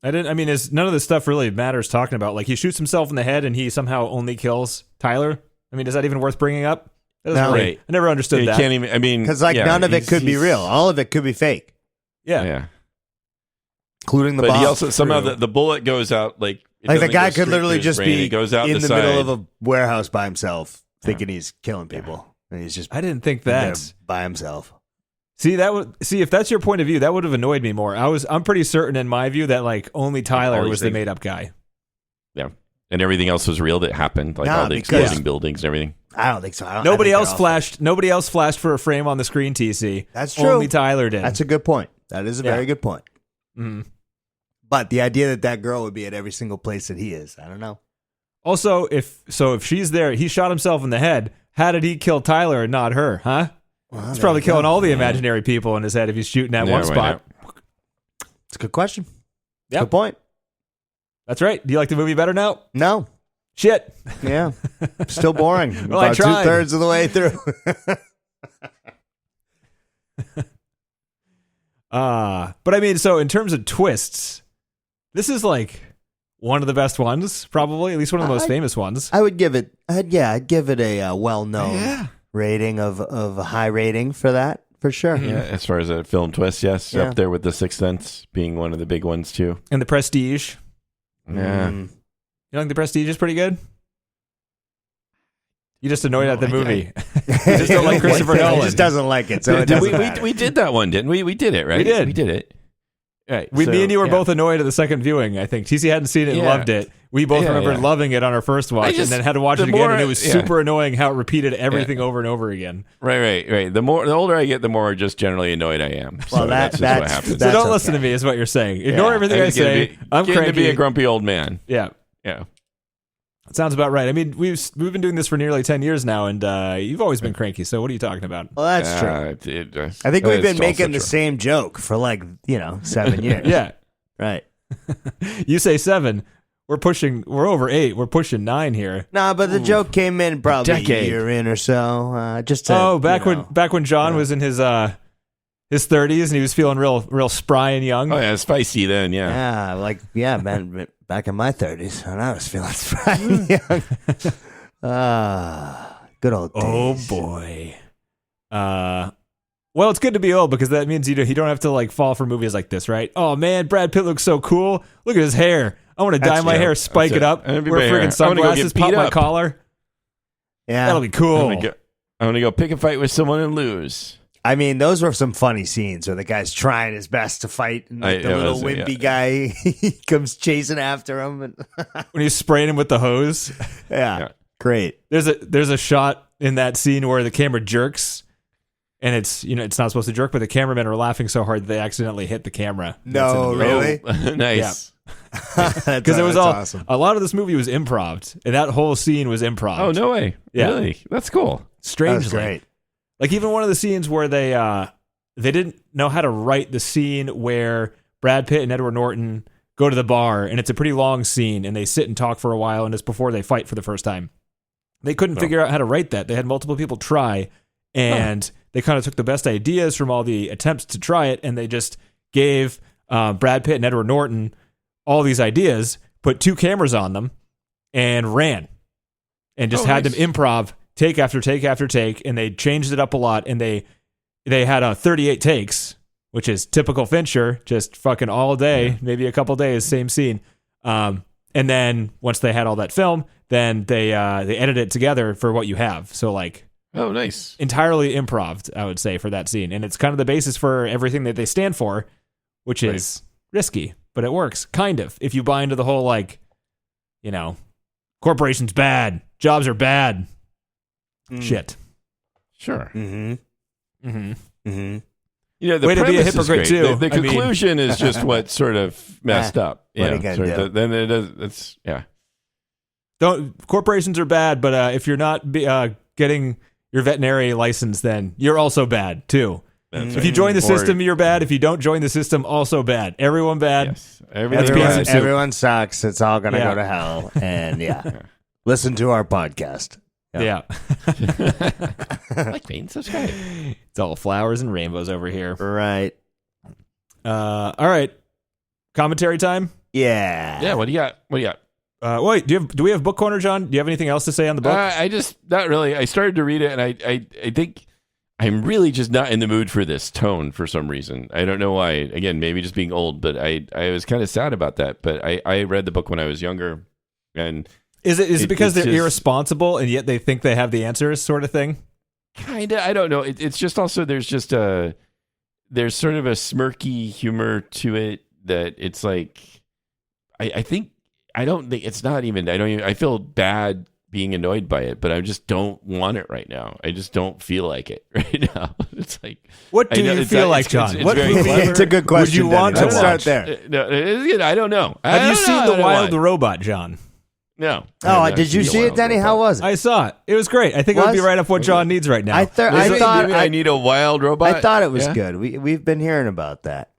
None of this stuff really matters talking about. Like, he shoots himself in the head and he somehow only kills Tyler. I mean, is that even worth bringing up? That doesn't No. really- I never understood You that. can't even. I mean, Because none of it could be real. All of it could be fake, Yeah. including the But bomb. he also somehow True. the bullet goes out like. it Like the doesn't guy go could straight literally through his just brain. be It goes out in the side. middle of a warehouse by himself, thinking he's killing people, and he's just I didn't think in there that. by himself. See, if that's your point of view, that would have annoyed me more. I'm pretty certain in my view that like only Tyler Always was the think- made up guy. Yeah, and everything else was real that happened, like Nah, all the because- exploding buildings and everything. I don't think so. I Nobody think else they're all flashed. Nobody else flashed for a frame on the screen. TC. That's true. Only Tyler did. That's a good point. That is a Yeah. very good point. Mhm. But the idea that that girl would be at every single place that he is, I don't know. Also, if she's there, he shot himself in the head. How did he kill Tyler and not her? Huh? Well, He's there probably you go. killing all the imaginary people in his head if he's shooting at Yeah, one right spot. now. It's a good question. Yep. Good point. That's right. Do you like the movie better now? No. Shit. Yeah. Still boring. Well, I About tried. 2/3 of the way through. But I mean, so in terms of twists, this is like one of the best ones, probably, at least one of the most famous ones. I would give it. I'd give it a well-known rating of a high rating for that for sure. Yeah, as far as a film twist, yes, Yeah. up there with The Sixth Sense being one of the big ones too. And The Prestige. Yeah. Mm. You think The Prestige is pretty good? You just annoyed at the I- movie. You just don't like Christopher He Nolan. just doesn't like it. So it Did we, doesn't matter. we did that one, didn't we? We did it, right? We did. We did it. Right. Me and you were yeah. both annoyed at the second viewing, I think. TC hadn't seen it and Yeah. loved it. We both Yeah, remembered yeah. loving it on our first watch just- and then had to watch the it again, more and it I- was yeah. super annoying how it repeated everything over and over again. Right. The older I get, the more just generally annoyed I am. So Well, that's just what happens. So That's don't listen okay. to me is what you're saying. Ignore Yeah. everything I I'm say. getting I'm to be cranky. a grumpy old man. Yeah. Yeah. That sounds about right. I mean, we've been doing this for nearly 10 years now, and you've always been cranky, so what are you talking about? Well, that's true. I think we've been making the same. same joke for 7 years. Yeah. Right. You say 7. We're over 8. We're pushing 9 here. Nah, but the joke came in probably a Decade. year in or so. Just to, back when John was in his 30s and he was feeling real spry and young. Oh yeah, spicy then. Yeah. man, back in my 30s when I was feeling spry young. Good old days. Oh boy. Well, it's good to be old because that means you don't have to like fall for movies like this, right? Oh man, Brad Pitt looks so cool. Look at his hair. I want to dye my hair, spike it up, That'd be wear better. freaking I wanna go sunglasses, get pop beat my up. collar. Yeah. That'll be cool. I want to go pick a fight with someone and lose. I mean, those were some funny scenes where the guy's trying his best to fight, and like, the little wimpy guy he comes chasing after him, and When he's spraying him with the hose. yeah, great. There's a shot in that scene where the camera jerks, and it's not supposed to jerk, but the cameramen are laughing so hard that they accidentally hit the camera. No, really? Nice. Because it was awesome. a lot of this movie was improv, and that whole scene was improv. Oh, no way. Yeah. Really? That's cool. Strangely. That's great. Like even one of the scenes where they didn't know how to write the scene where Brad Pitt and Edward Norton go to the bar, and it's a pretty long scene, and they sit and talk for a while, and it's before they fight for the first time. They couldn't figure out how to write that. They had multiple people try, and they kind of took the best ideas from all the attempts to try it, and they just gave Brad Pitt and Edward Norton all these ideas, put 2 cameras on them, and ran, and just had them improv take after take after take, and they changed it up a lot, and they had 38 takes, which is typical Fincher, just fucking all day, maybe a couple days, same scene. And then once they had all that film, then they edited it together for what you have. So like, oh, nice, entirely improv, I would say, for that scene, and it's kind of the basis for everything that they stand for, which is risky, but it works kind of if you buy into the whole like, corporations bad, jobs are bad. Shit. Sure. Mm-hmm. Mm-hmm. Mm-hmm. The Way to be a premise is hypocrite, great. too. The conclusion is just what sort of messed up. What are you gonna do? Then it does. It's Corporations are bad, but if you're not getting your veterinary license, then you're also bad too. If you join the system, you're bad. If you don't join the system, also bad. Everyone bad. Yes. Everything's Everyone- bad. Everyone sucks. It's all gonna Yeah. go to hell. And listen to our podcast. Yeah. Like, and subscribe. It's all flowers and rainbows over here. Right. All right. Commentary time. Yeah. Yeah. What do you got? Wait, do we have book corner, John? Do you have anything else to say on the book? I just not really. I started to read it, and I think I'm really just not in the mood for this tone for some reason. I don't know why. Again, maybe just being old, but I was kind of sad about that. But I read the book when I was younger, and Is it because they're it's just- irresponsible and yet they think they have the answers, sort of thing? kind of. I don't know. It's just also there's sort of a smirky humor to it that it's like I think it's not even. I feel bad being annoyed by it, but I just don't want it right now. I just don't feel like it right now. It's like, What do you feel like, John? It's What very movie clever. It's a good question. would you Denny. want to Let's start watch? there. No, I don't know. Have you seen The Wild Robot? Robot, John? No. Oh, did you see it, Denny? How was it? I saw it. It was great. I think it would be Was? right up what John needs right now. I Maybe thought I need a wild robot. I thought it was Yeah? good. We've been hearing about that.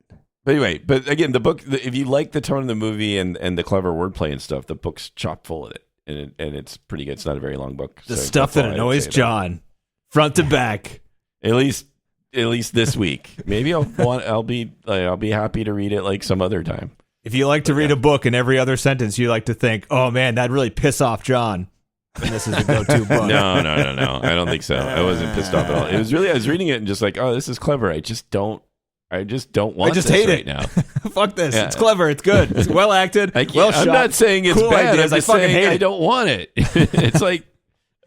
But anyway, again, the book. If you like the tone of the movie and the clever wordplay and stuff, the book's chock full of it, and it's pretty good. It's not a very long book. The so stuff that's that all I would annoys say about John, front to back. it. At least this week. Maybe I'll be happy to read it like some other time. If you like to read a book and every other sentence you like to think, oh man, that'd really piss off John, then this is the go-to book. No. I don't think so. I wasn't pissed off at all. It was really, I was reading it and just like, oh, this is clever. I just don't want I just this hate right it now. Fuck this. Yeah. It's clever. It's good. It's well acted. Well shot. I'm not saying it's Cool bad. ideas. I'm I just fucking saying hate I it. don't want it. It's like,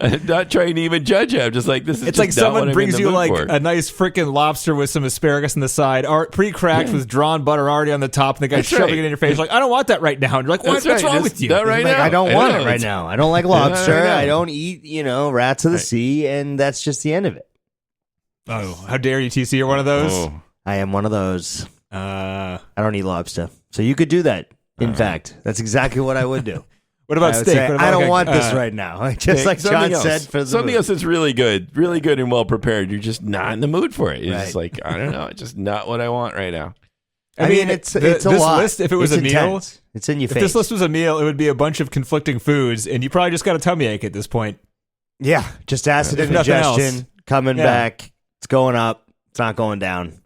I'm not trying to even judge it. I'm just like, this is It's just like not someone what I'm in brings the you mood like for. a nice freaking lobster with some asparagus on the side, pre-cracked with drawn butter already on the top, and the guy's That's shoving right. it in your face. Like, I don't want that right now. And you're like, what? That's What's right. wrong Just with you? not right Like, now. I don't want know. it right It's- now. I don't like lobster. I know. I don't eat, rats of the sea, and that's just the end of it. Oh, how dare you, TC? You're one of those. Oh. I am one of those. Uh, I don't eat lobster. So you could do that. In fact, that's exactly what I would do. what about I would steak? say, What about I don't like, want this right now. Just like Something John else. said for the something movie. else that's really good and well prepared. You're just not in the mood for it. It's Right. just like, I don't know. It's just not what I want right now. I mean, it's a this lot. list, if it was It's a meal, intense. It's in your if face. this list was a meal, it would be a bunch of conflicting foods, and you probably just got a tummy ache at this point. Yeah, just acid If nothing else. indigestion coming Yeah. back. It's going up. It's not going down.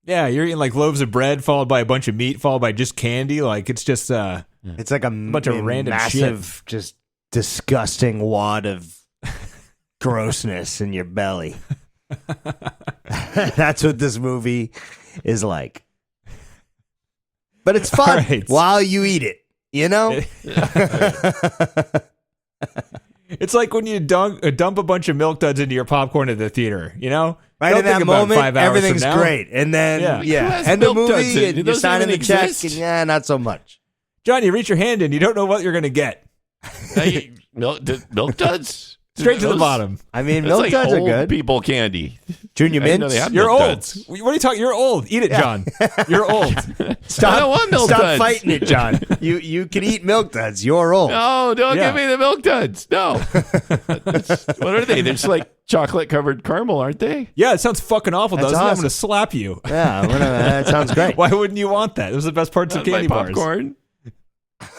Yeah, you're eating like loaves of bread, followed by a bunch of meat, followed by just candy. Like it's just It's like a bunch of random massive, just disgusting wad of grossness in your belly. That's what this movie is like. But it's fun All right. while you eat it, It's like when you dump a bunch of Milk Duds into your popcorn at the theater, you know? Right Don't in that think about moment, 5 hours from everything's now. great. And then, Yeah. Who has end of Milk Duds movie, in? and Do you're those signing the even check, exist? and not so much. John, you reach your hand in, you don't know what you're going to get. Milk Duds? Straight to the Those- bottom. I mean, That's Milk like Duds are old good. people candy. Junior I didn't know Mints. they had You're Milk old. Duds. What are you talking? You're old. Eat it, John. You're old. I don't want Milk Stop Duds. fighting it, John. You can eat Milk Duds. You're old. No, don't Yeah. give me the Milk Duds. No. What are they? They're just like chocolate covered caramel, aren't they? Yeah, it sounds fucking awful, That's doesn't it? I'm awesome. going to slap you. Yeah, that sounds great. Why wouldn't you want that? Those are the best parts of Not my candy bars. popcorn.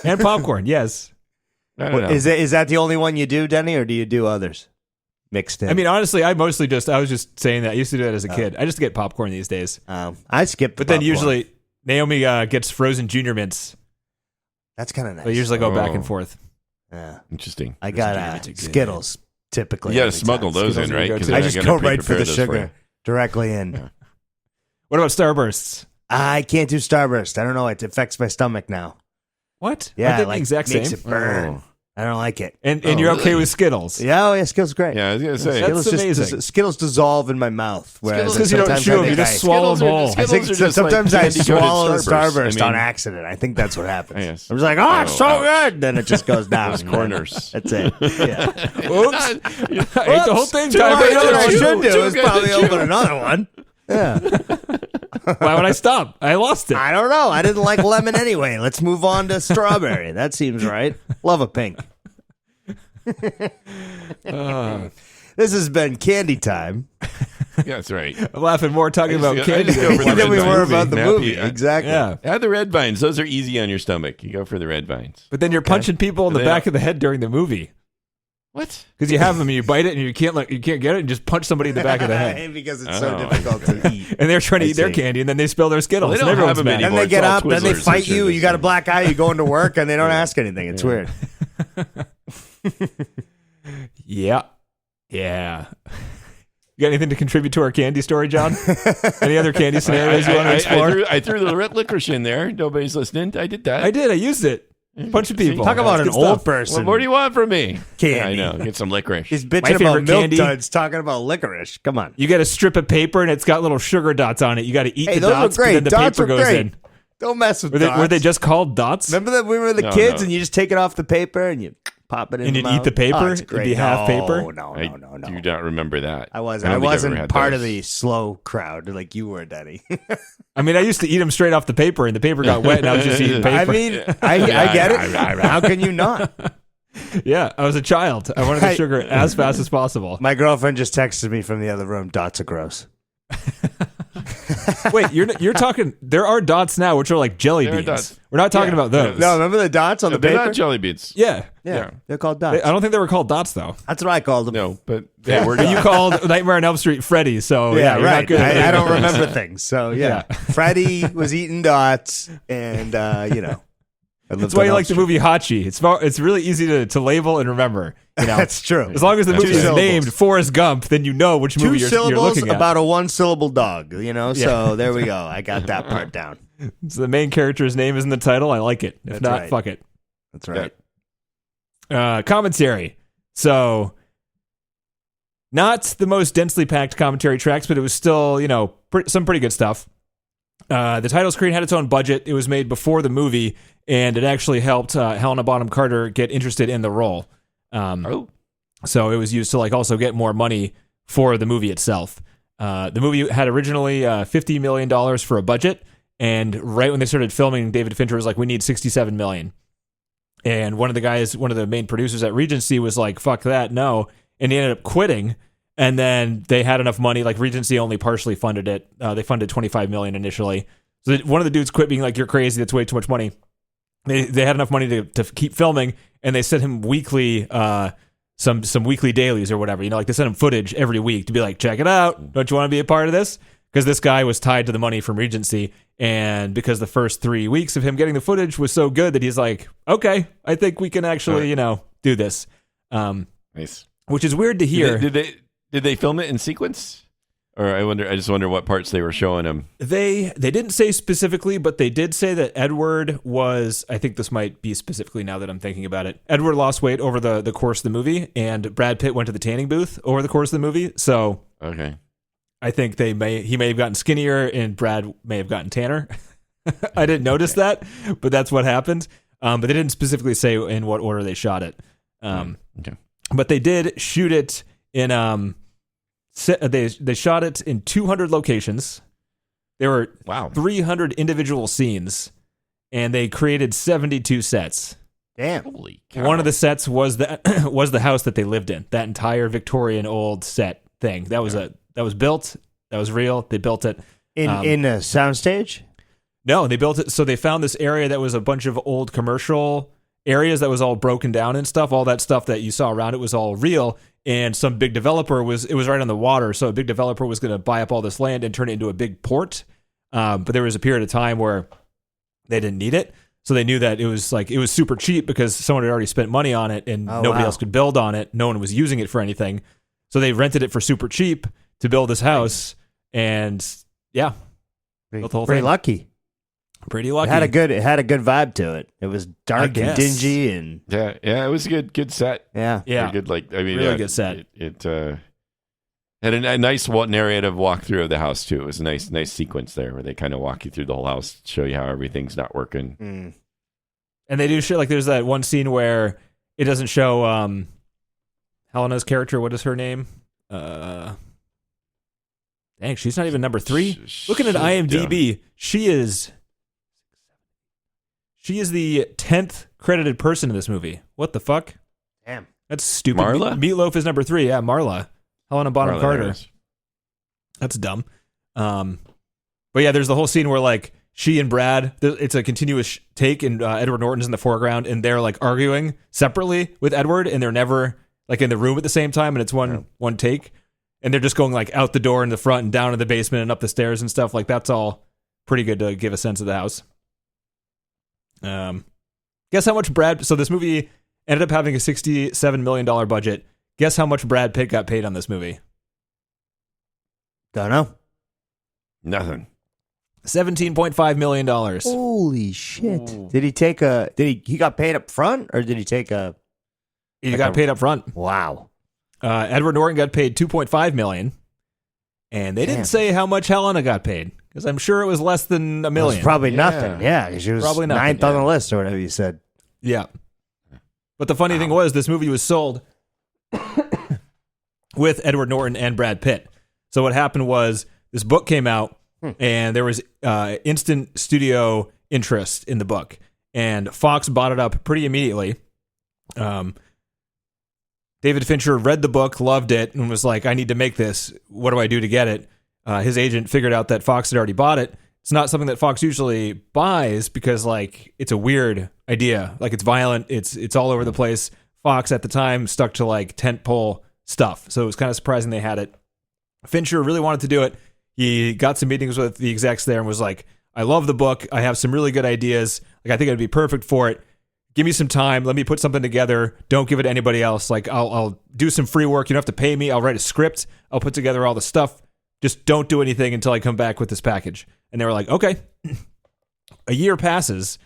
And popcorn, yes. I don't know. Is that the only one you do, Denny, or do you do others mixed in? I mean, honestly, I was just saying that. I used to do that as a kid. I just get popcorn these days. I skip. But then usually Naomi gets frozen Junior Mints. that's kind of nice. They usually go back and Oh. forth. Yeah. Interesting. I Junior got Mints are good. Skittles typically. You got to every smuggle time. those Skittles in, are right? good 'Cause too. they're I not just gonna go right for pre-prepare the those sugar you. directly in. What about Starbursts? I can't do Starburst. I don't know. It affects my stomach now. What? Yeah, Aren't they like the exact makes same? it burn. Oh. I don't like it. And Oh, you're okay really? with Skittles? Yeah, oh yeah, Skittles great. Yeah, I was going to say. That's Skittles amazing. Skittles dissolve in my mouth. Whereas Skittles- Because you don't sometimes chew I them, you think just I- swallow them whole. Skittles I are think just sometimes like I candy-coated swallow the Starburst. Starburst I on mean- accident. I think that's what happens. Yes. I was like, Oh, it's so ouch. good. Then it just goes down. Those corners. That's it. Yeah. Oops. I ate the whole thing. Too Time for much. another What I one. should do Too is good probably to chew. open another one. Yeah. Why would I stop? I lost it. I don't know. I didn't like lemon anyway. Let's move on to strawberry. That seems right. Love a pink. This has been candy time. Yeah, that's right. I'm laughing more talking about I candy just go for the Than we red were vines. about the Happy- movie. Exactly. Yeah. Add the red vines. Those are easy on your stomach. You go for the red vines. But then you're punching people in the They back don't- of the head during the movie. What? Because you have them and you bite it and you can't get it and just punch somebody in the back of the head. Because it's so Oh. difficult to eat. And they're trying to I eat their see. candy and then they spill their Skittles. Well, they and don't everyone's have them mad. anymore. Then they get It's all up, then they Twizzlers fight and shit. you. You got a black eye, you go into work, and they don't ask anything. It's weird. Yeah. Yeah. You got anything to contribute to our candy story, John? Any other candy scenarios you want to explore? I threw the licorice in there. Nobody's listening. I did that. I did. I used it. A bunch of people. Talk about That's an good old stuff. person. What more do you want from me? Candy. Yeah, I know. Get some licorice. He's My bitching about favorite milk candy- duds, talking about licorice. Come on. You get a strip of paper and it's got little sugar dots on it. You got to eat Hey, the those dots, are great. but then the Dots paper are goes great. in. Don't mess with Were dots. they just called dots? Remember that we were the No, kids no. and you just take it off the paper and you pop it in And the you'd mouth? eat the paper? Oh, it's It'd great. be half paper? No. I do not remember that. I don't wasn't. think I ever wasn't had part those. of the slow crowd like you were, Daddy. I mean, I used to eat them straight off the paper, and the paper got wet, and I was just eating paper. I mean, I get it. How can you not? Yeah, I was a child. I wanted the I- sugar as fast as possible. My girlfriend just texted me from the other room. Dots are gross. Wait, you're talking? There are dots now, which are like jelly There are beans. dots. We're not talking Yeah. about those. No, remember the dots on the They're paper? not jelly beans. Yeah, yeah, they're called dots. I don't think they were called dots though. That's what I called them. No, but they were But you dots. called Nightmare on Elm Street Freddy, so Yeah, you're right. not good. I don't remember things. So yeah, Yeah. Freddie was eating dots, and you know, That's why you like the movie Hachi. It's really easy to label and remember. You know, That's true. as long as the That's movie is right. named Forrest Gump, then you know which Two movie you're syllables looking at. about a one-syllable dog. You know, Yeah. so there we go. I got that part down. So the main character's name is in the title. I like it. If That's not, right. fuck it. That's right. Commentary. So, not the most densely packed commentary tracks, but it was still, some pretty good stuff. The title screen had its own budget. It was made before the movie, and it actually helped Helena Bonham Carter get interested in the role. So it was used to also get more money for the movie itself. The movie had originally $50 million for a budget, and right when they started filming, David Fincher was like, "We need $67 million." And one of the main producers at Regency was like, "Fuck that, no!" And he ended up quitting. And then they had enough money. Like Regency only partially funded it. They funded $25 million initially. So one of the dudes quit, being like, "You're crazy. That's way too much money." They had enough money to keep filming, and they sent him weekly some weekly dailies or whatever. They sent him footage every week to be like, "Check it out. Don't you want to be a part of this?" Because this guy was tied to the money from Regency, and because the first 3 weeks of him getting the footage was so good that he's like, "Okay, I think we can actually, do this." Nice. Which is weird to hear. Did they film it in sequence? Or I just wonder what parts they were showing him. They didn't say specifically, but they did say that Edward was, I think this might be specifically now that I'm thinking about it, Edward lost weight over the course of the movie, and Brad Pitt went to the tanning booth over the course of the movie. So Okay. I think he may have gotten skinnier and Brad may have gotten tanner. I didn't notice that, but that's what happened. But they didn't specifically say in what order they shot it. Okay. But they did shoot it in they shot it in 200 locations. There were 300 individual scenes, and they created 72 sets. Damn. Holy cow. One of the sets was the house that they lived in. That entire Victorian old set thing. That was built. That was real. They built it In a soundstage? No, they built it. So they found this area that was a bunch of old commercial areas that was all broken down and stuff. All that stuff that you saw around it was all real. And some big developer it was right on the water. So a big developer was going to buy up all this land and turn it into a big port. But there was a period of time where they didn't need it. So they knew that it was super cheap because someone had already spent money on it and nobody else could build on it. No one was using it for anything. So they rented it for super cheap to build this house. And yeah, built the whole Pretty thing. lucky. Pretty lucky. It had a good vibe to it. It was dark and dingy and Yeah, it was a good set. yeah. Yeah. Good, Really good set. It had a nice narrative walkthrough of the house too. It was a nice sequence there where they kind of walk you through the whole house, show you how everything's not working. And they do show, like, there's that one scene where it doesn't show Helena's character. What is her name? Dang, she's not even number 3. Looking at IMDb, she is the 10th credited person in this movie. What the fuck? Damn. That's stupid. Marla? Meatloaf is number 3. Yeah, Marla. Helena Bonham Marla Carter. Harris. That's dumb. But yeah, there's the whole scene where, like, she and Brad, it's a continuous take, and Edward Norton's in the foreground, and they're, like, arguing separately with Edward, and they're never, like, in the room at the same time, and it's one take. And they're just going, like, out the door in the front and down to the basement and up the stairs and stuff. Like, that's all pretty good to give a sense of the house. Guess how much so this movie ended up having a $67 million budget. Guess how much Brad Pitt got paid on this movie? Don't know. Nothing. $17.5 million. Holy shit. Ooh. He got paid up front or did he take a He got paid up front. Wow. Edward Norton got paid $2.5 million. And they didn't say how much Helena got paid. Because I'm sure it was less than $1 million. It was probably nothing. Yeah, because she was probably nothing, ninth on the list or whatever you said. Yeah. But the funny thing was, this movie was sold with Edward Norton and Brad Pitt. So what happened was, this book came out, and there was instant studio interest in the book. And Fox bought it up pretty immediately. David Fincher read the book, loved it, and was like, I need to make this. What do I do to get it? His agent figured out that Fox had already bought it. It's not something that Fox usually buys because, like, it's a weird idea. Like, it's violent. It's all over the place. Fox at the time stuck to, like, tentpole stuff. So it was kind of surprising they had it. Fincher really wanted to do it. He got some meetings with the execs there and was like, I love the book. I have some really good ideas. Like, I think it'd be perfect for it. Give me some time. Let me put something together. Don't give it to anybody else. Like, I'll do some free work. You don't have to pay me. I'll write a script. I'll put together all the stuff. Just don't do anything until I come back with this package. And they were like, okay. A year passes.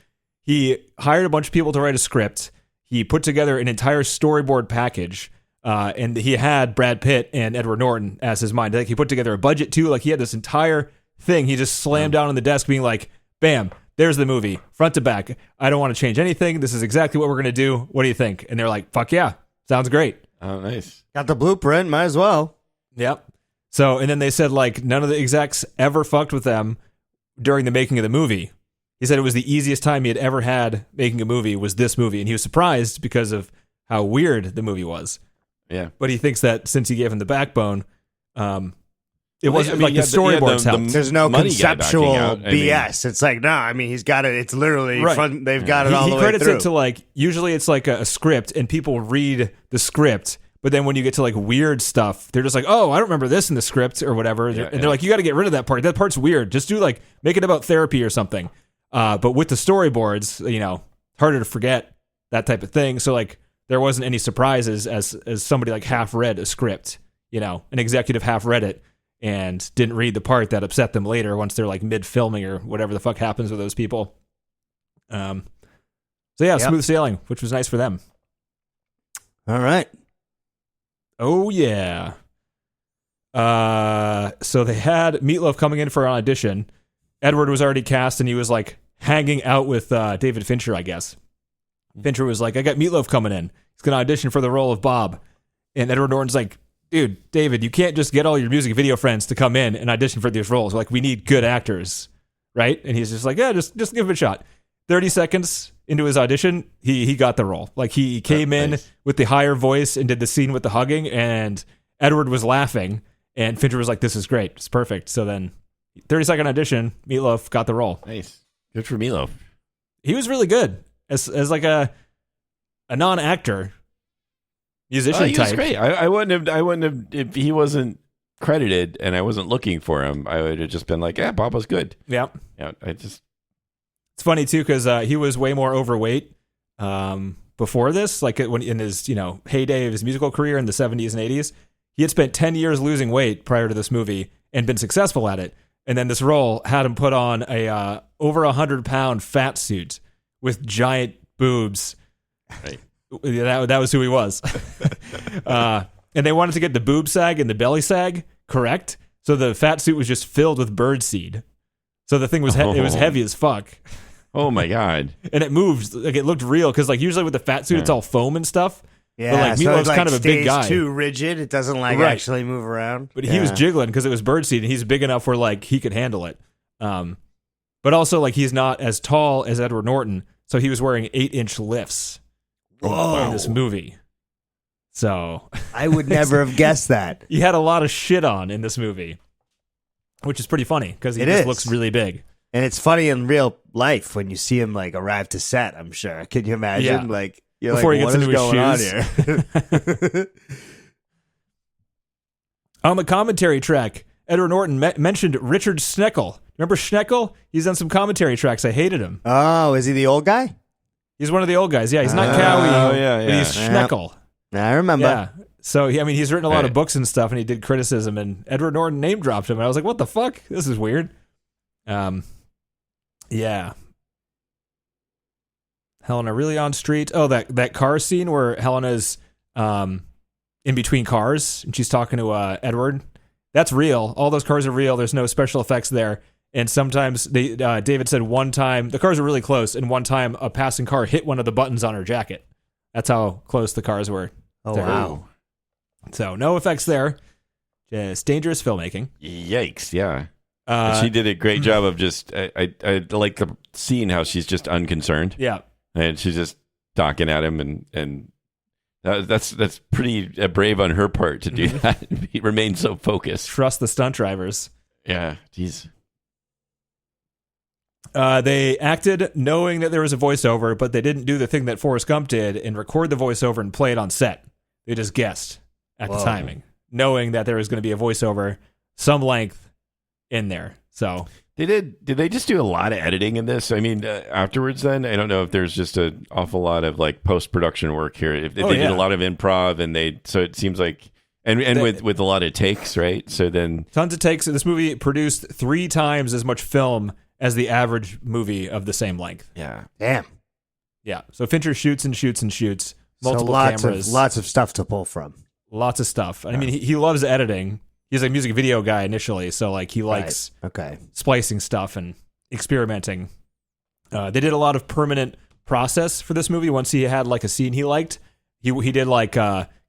He hired a bunch of people to write a script. He put together an entire storyboard package. And he had Brad Pitt and Edward Norton as his mind. Like, he put together a budget too. Like, he had this entire thing. He just slammed down on the desk being like, bam, there's the movie, front to back. I don't want to change anything. This is exactly what we're going to do. What do you think? And they're like, fuck yeah. Sounds great. Oh, nice. Got the blueprint. Might as well. Yep. So, and then they said, like, none of the execs ever fucked with them during the making of the movie. He said it was the easiest time he had ever had making a movie was this movie. And he was surprised because of how weird the movie was. Yeah. But he thinks that since he gave him the backbone, it wasn't like the storyboards helped. There's no conceptual BS. It's like, no, I mean, he's got it. It's literally fun. They've got it all the way through. He credits it to, like, usually it's like a script and people read the script. But then when you get to, like, weird stuff, they're just like, oh, I don't remember this in the script or whatever. And they're like, you got to get rid of that part. That part's weird. Just do, like, make it about therapy or something. But with the storyboards, you know, harder to forget that type of thing. So, like, there wasn't any surprises as somebody, like, half read a script, you know, an executive half read it. and didn't read the part that upset them later once they're like mid-filming or whatever the fuck happens with those people. So yeah, smooth sailing, which was nice for them. All right. Oh yeah. So they had Meatloaf coming in for an audition. Edward was already cast, and he was like hanging out with David Fincher, I guess. Fincher was like, I got Meatloaf coming in. He's going to audition for the role of Bob. And Edward Norton's like, dude, David, you can't just get all your music video friends to come in and audition for these roles. Like, we need good actors, right? And he's just like, yeah, just give it a shot. 30 seconds into his audition, he got the role. Like, he came in with the higher voice and did the scene with the hugging, and Edward was laughing, and Fincher was like, this is great. It's perfect. So then 30-second audition, Meatloaf got the role. Nice. Good for Meatloaf. He was really good as like a non-actor musician He type. was great. I wouldn't have if he wasn't credited and I wasn't looking for him. I would have just been like, yeah, Bob was good. Yeah. It's funny too because he was way more overweight before this. Like when in his heyday of his musical career in the 70s and 80s, he had spent 10 years losing weight prior to this movie and been successful at it. And then this role had him put on a over 100-pound fat suit with giant boobs. right. That was who he was. And they wanted to get the boob sag and the belly sag correct. So the fat suit was just filled with bird seed. So the thing was it was heavy as fuck. Oh my God. And it moved, like it looked real, because like usually with the fat suit it's all foam and stuff. Yeah, but like so Meatloaf's it, kind of a big guy. Too rigid. It doesn't like Right. actually move around. But he was jiggling because it was birdseed, and he's big enough where like he could handle it. But also like he's not as tall as Edward Norton, so he was wearing 8-inch lifts in this movie. So I would never have guessed that. he had a lot of shit on in this movie, which is pretty funny because he just looks really big. And it's funny in real life when you see him like arrive to set. I'm sure. Can you imagine? Yeah. Like you're Before like, he gets what is into his going on here? On the commentary track, Edward Norton mentioned Richard Schneckle. Remember Schneckle? He's done some commentary tracks. I hated him. Oh, is he the old guy? He's one of the old guys. Yeah, he's not Cowie. Oh, yeah, But he's Schneckle. I remember. Yeah. So, he's written a lot of Right. books and stuff, and he did criticism, and Edward Norton name dropped him, and I was like, what the fuck? This is weird. Yeah. Helena really on street. Oh, that car scene where Helena's in between cars, and she's talking to Edward. That's real. All those cars are real. There's no special effects there. And sometimes David said one time the cars were really close, and one time a passing car hit one of the buttons on her jacket. That's how close the cars were. Oh, to her. wow. So no effects there. Just dangerous filmmaking. Yikes! Yeah, but she did a great job of just. I like the scene how she's just unconcerned. Yeah. And she's just talking at him, and that's pretty brave on her part to do that. He remained so focused. Trust the stunt drivers. Yeah, jeez. They acted knowing that there was a voiceover, but they didn't do the thing that Forrest Gump did and record the voiceover and play it on set. They just guessed at the timing, knowing that there was going to be a voiceover some length in there. So Did they just do a lot of editing in this? I mean, afterwards then? I don't know if there's just an awful lot of like post-production work here. If they did a lot of improv so it seems like, and with a lot of takes, right? So then. Tons of takes. This movie produced 3 times as much film as the average movie of the same length. Yeah. Damn. Yeah. So Fincher shoots and shoots and shoots. Multiple so cameras. Lots of stuff to pull from. Lots of stuff. I mean, he loves editing. He's a music video guy initially, so like he likes splicing stuff and experimenting. They did a lot of permanent process for this movie. Once he had like a scene he liked, he did like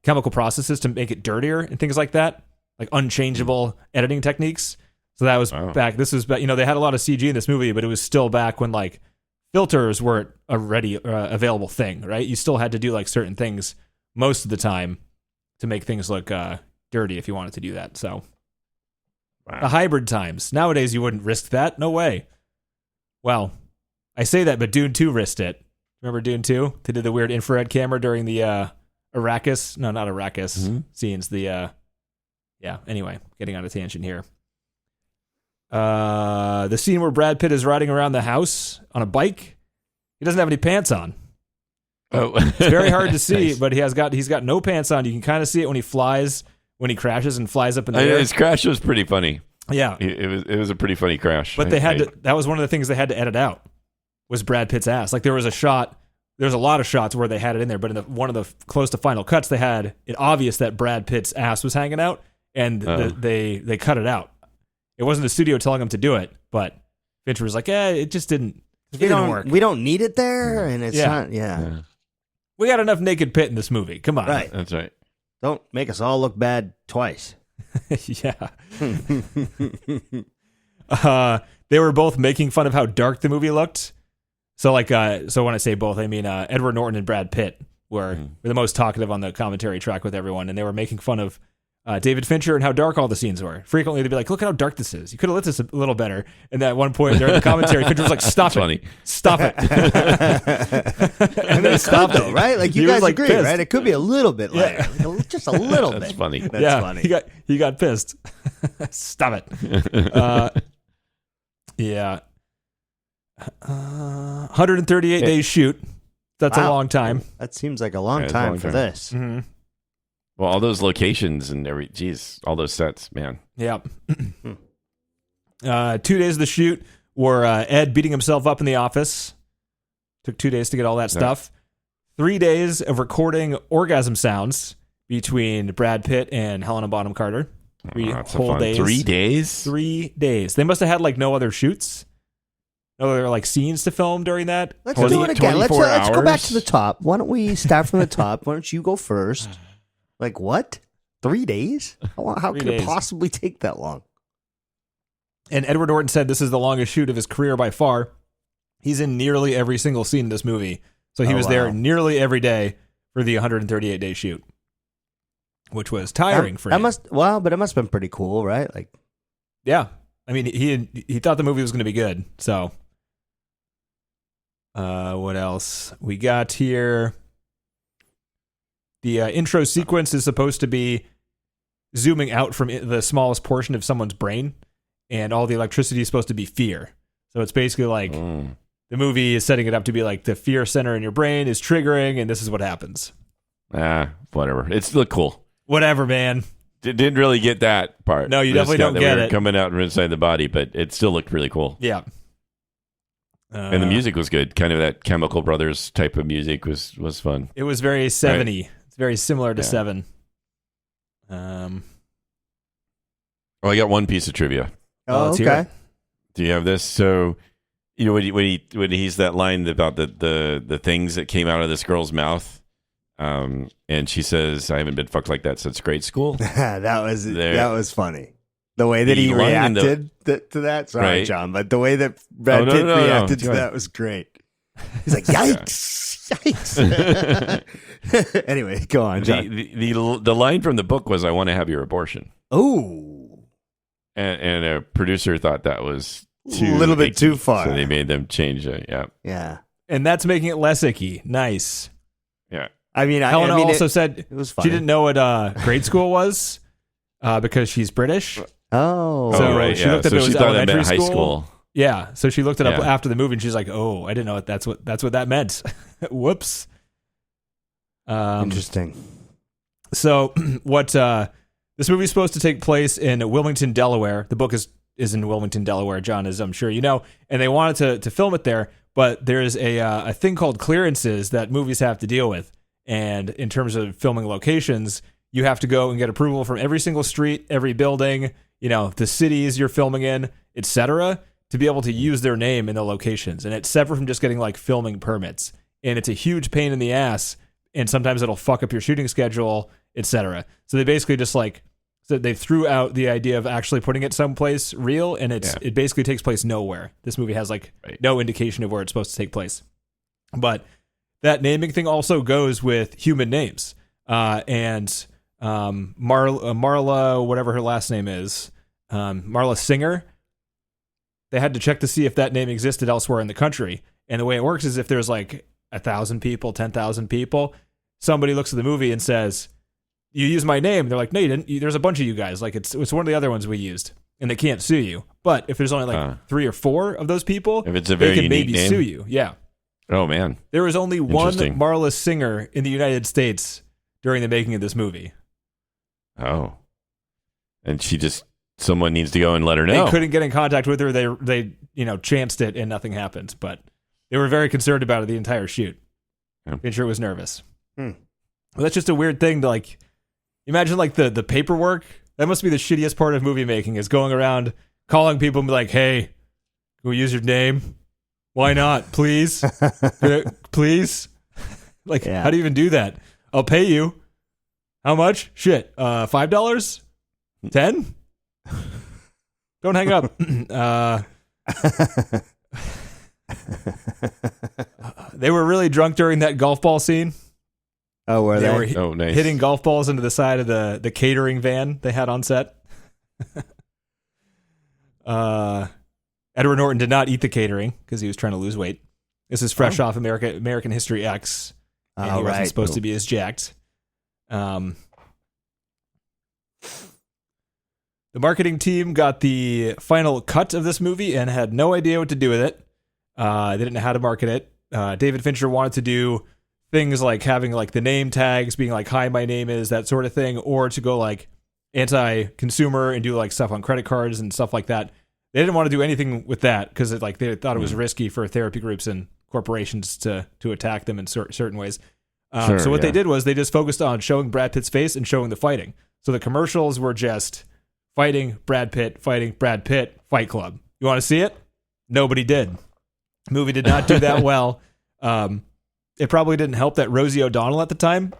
chemical processes to make it dirtier and things like that, like unchangeable editing techniques. So that was back. This was back. They had a lot of CG in this movie, but it was still back when like filters weren't a ready available thing, right? You still had to do like certain things most of the time to make things look dirty if you wanted to do that. So the hybrid times. Nowadays you wouldn't risk that. No way. Well, I say that, but Dune 2 risked it. Remember Dune 2? They did the weird infrared camera during the Arrakis. No, not Arrakis scenes. The anyway, getting on a tangent here. The scene where Brad Pitt is riding around the house on a bike. He doesn't have any pants on. Oh, It's very hard to see, Nice. but he's got no pants on. You can kind of see it when he flies when he crashes and flies up in the air. His crash was pretty funny. Yeah, It was a pretty funny crash. but they had to. That was one of the things they had to edit out. Was Brad Pitt's ass? Like there was a shot. There's a lot of shots where they had it in there, but in one of the close to final cuts, they had it obvious that Brad Pitt's ass was hanging out, and they cut it out. It wasn't the studio telling them to do it, but Fincher was like, it just didn't. It didn't work. We don't need it there, and it's not. Yeah. We got enough naked Pitt in this movie. Come on, Right. That's right. Don't make us all look bad twice. Yeah. They were both making fun of how dark the movie looked. So so when I say both, I mean Edward Norton and Brad Pitt were the most talkative on the commentary track with everyone, and they were making fun of David Fincher and how dark all the scenes were. Frequently, they'd be like, "Look how dark this is. You could have lit this a little better." And at one point during the commentary, Fincher was like, "Stop it, funny. Stop it!" And they stopped it, right? Like you He guys was, agree, pissed. right? It could be a little bit lighter, just a little That's bit. funny. That's funny. He got pissed. Stop it. Yeah. 138 days shoot. That's a Wow. long time. That seems like a long it's a time long for time. this. Mm-hmm. Well, all those locations and all those sets, man. Yeah. 2 days of the shoot were Ed beating himself up in the office. Took 2 days to get all that stuff. 3 days of recording orgasm sounds between Brad Pitt and Helena Bonham Carter. That's whole fun. days. 3 days? 3 days. They must have had no other shoots. No other scenes to film during that. Let's do it again. Let's 24 go back hours? to the top. Why don't we start from the top? Why don't you go first? Like what? 3 days? How 3 could it days. possibly take that long? And Edward Norton said this is the longest shoot of his career by far. He's in nearly every single scene in this movie. So he was there nearly every day for the 138-day shoot, which was tiring for him. But it must have been pretty cool, right? Like, yeah. I mean, he thought the movie was going to be good. So, what else we got here? The intro sequence is supposed to be zooming out from the smallest portion of someone's brain, and all the electricity is supposed to be fear. So it's basically like the movie is setting it up to be like the fear center in your brain is triggering, and this is what happens. Whatever. It looked cool. Whatever, man. Didn't really get that part. No, you Just definitely got don't that get we were it. coming out from inside the body, but it still looked really cool. Yeah. And the music was good. Kind of that Chemical Brothers type of music was fun. It was very 70. Right. It's very similar to Yeah. 7. I got one piece of trivia. let's hear okay. it. Do you have this? So, when he's that line about the things that came out of this girl's mouth, and she says, "I haven't been fucked like that since grade school." that There. was funny. The way that The he line in reacted to that. Sorry, Right. John, but the way that Brad no, Pitt no, no, reacted to go ahead. that was great. He's like, "Yikes, yikes." Anyway, go on, John. The line from the book was, "I want to have your abortion," Oh, and a producer thought that was a little bit too far. so they made them change it. Yeah, Yeah. And that's making it less icky. Nice. yeah. I mean, Helena also said it was funny. she didn't know what grade school was because she's British. Oh, So right. she Yeah. looked up So it she was thought that elementary meant high school. school. Yeah, so she looked it up Yeah. after the movie, and she's like, "Oh, I didn't know that's what that meant." Whoops. interesting. So what? This movie is supposed to take place in Wilmington, Delaware. The book is in Wilmington, Delaware. John, as I'm sure you know, and they wanted to film it there, but there's a thing called clearances that movies have to deal with, and in terms of filming locations, you have to go and get approval from every single street, every building, the cities you're filming in, etc., to be able to use their name in the locations. And it's separate from just getting filming permits. And it's a huge pain in the ass. And sometimes it'll fuck up your shooting schedule, etc. So they basically just so they threw out the idea of actually putting it someplace real, and it basically takes place nowhere. This movie has no indication of where it's supposed to take place. But that naming thing also goes with human names. And Marla, whatever her last name is, Marla Singer, they had to check to see if that name existed elsewhere in the country. And the way it works is if there's 1,000 people, 10,000 people, somebody looks at the movie and says, "You used my name." They're like, "No, you didn't. There's a bunch of you guys. It's one of the other ones we used." And they can't sue you. But if there's only 3 or 4 of those people, If it's a they very can unique maybe name? sue you. Yeah. Oh man. There was only one Interesting. Marla Singer in the United States during the making of this movie. Oh. and someone needs to go and let her know. They couldn't get in contact with her. They chanced it and nothing happened. But they were very concerned about it the entire shoot. Yeah. Fincher was nervous. Well, that's just a weird thing to like. Imagine like the paperwork. That must be the shittiest part of movie making is going around calling people and be like, "Hey, can we use your name? Why not? Please, please." Like, how do you even do that? I'll pay you. How much? Shit, $5? 10? Don't hang up. They were really drunk during that golf ball scene. Oh, were they? Were nice. Hitting golf balls into the side of the catering van they had on set. Edward Norton did not eat the catering because he was trying to lose weight. This is fresh off American History X, and he wasn't supposed to be as jacked. The marketing team got the final cut of this movie and had no idea what to do with it. They didn't know how to market it. David Fincher wanted to do things like having like the name tags being like, "Hi, my name is," that sort of thing, or to go like anti-consumer and do like stuff on credit cards and stuff like that. They didn't want to do anything with that because they thought it was risky for therapy groups and corporations to attack them in certain ways. So what they did was they just focused on showing Brad Pitt's face and showing the fighting. So the commercials were just fighting Brad Pitt, Fight Club. You want to see it? Nobody did. The movie did not do that well. It probably didn't help that Rosie O'Donnell at the time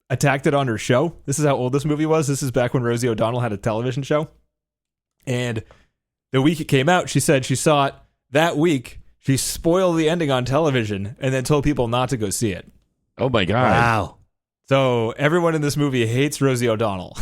attacked it on her show. This is how old this movie was. This is back when Rosie O'Donnell had a television show. And the week it came out, she said she saw it that week. She spoiled the ending on television and then told people not to go see it. Oh my God. Wow. So everyone in this movie hates Rosie O'Donnell.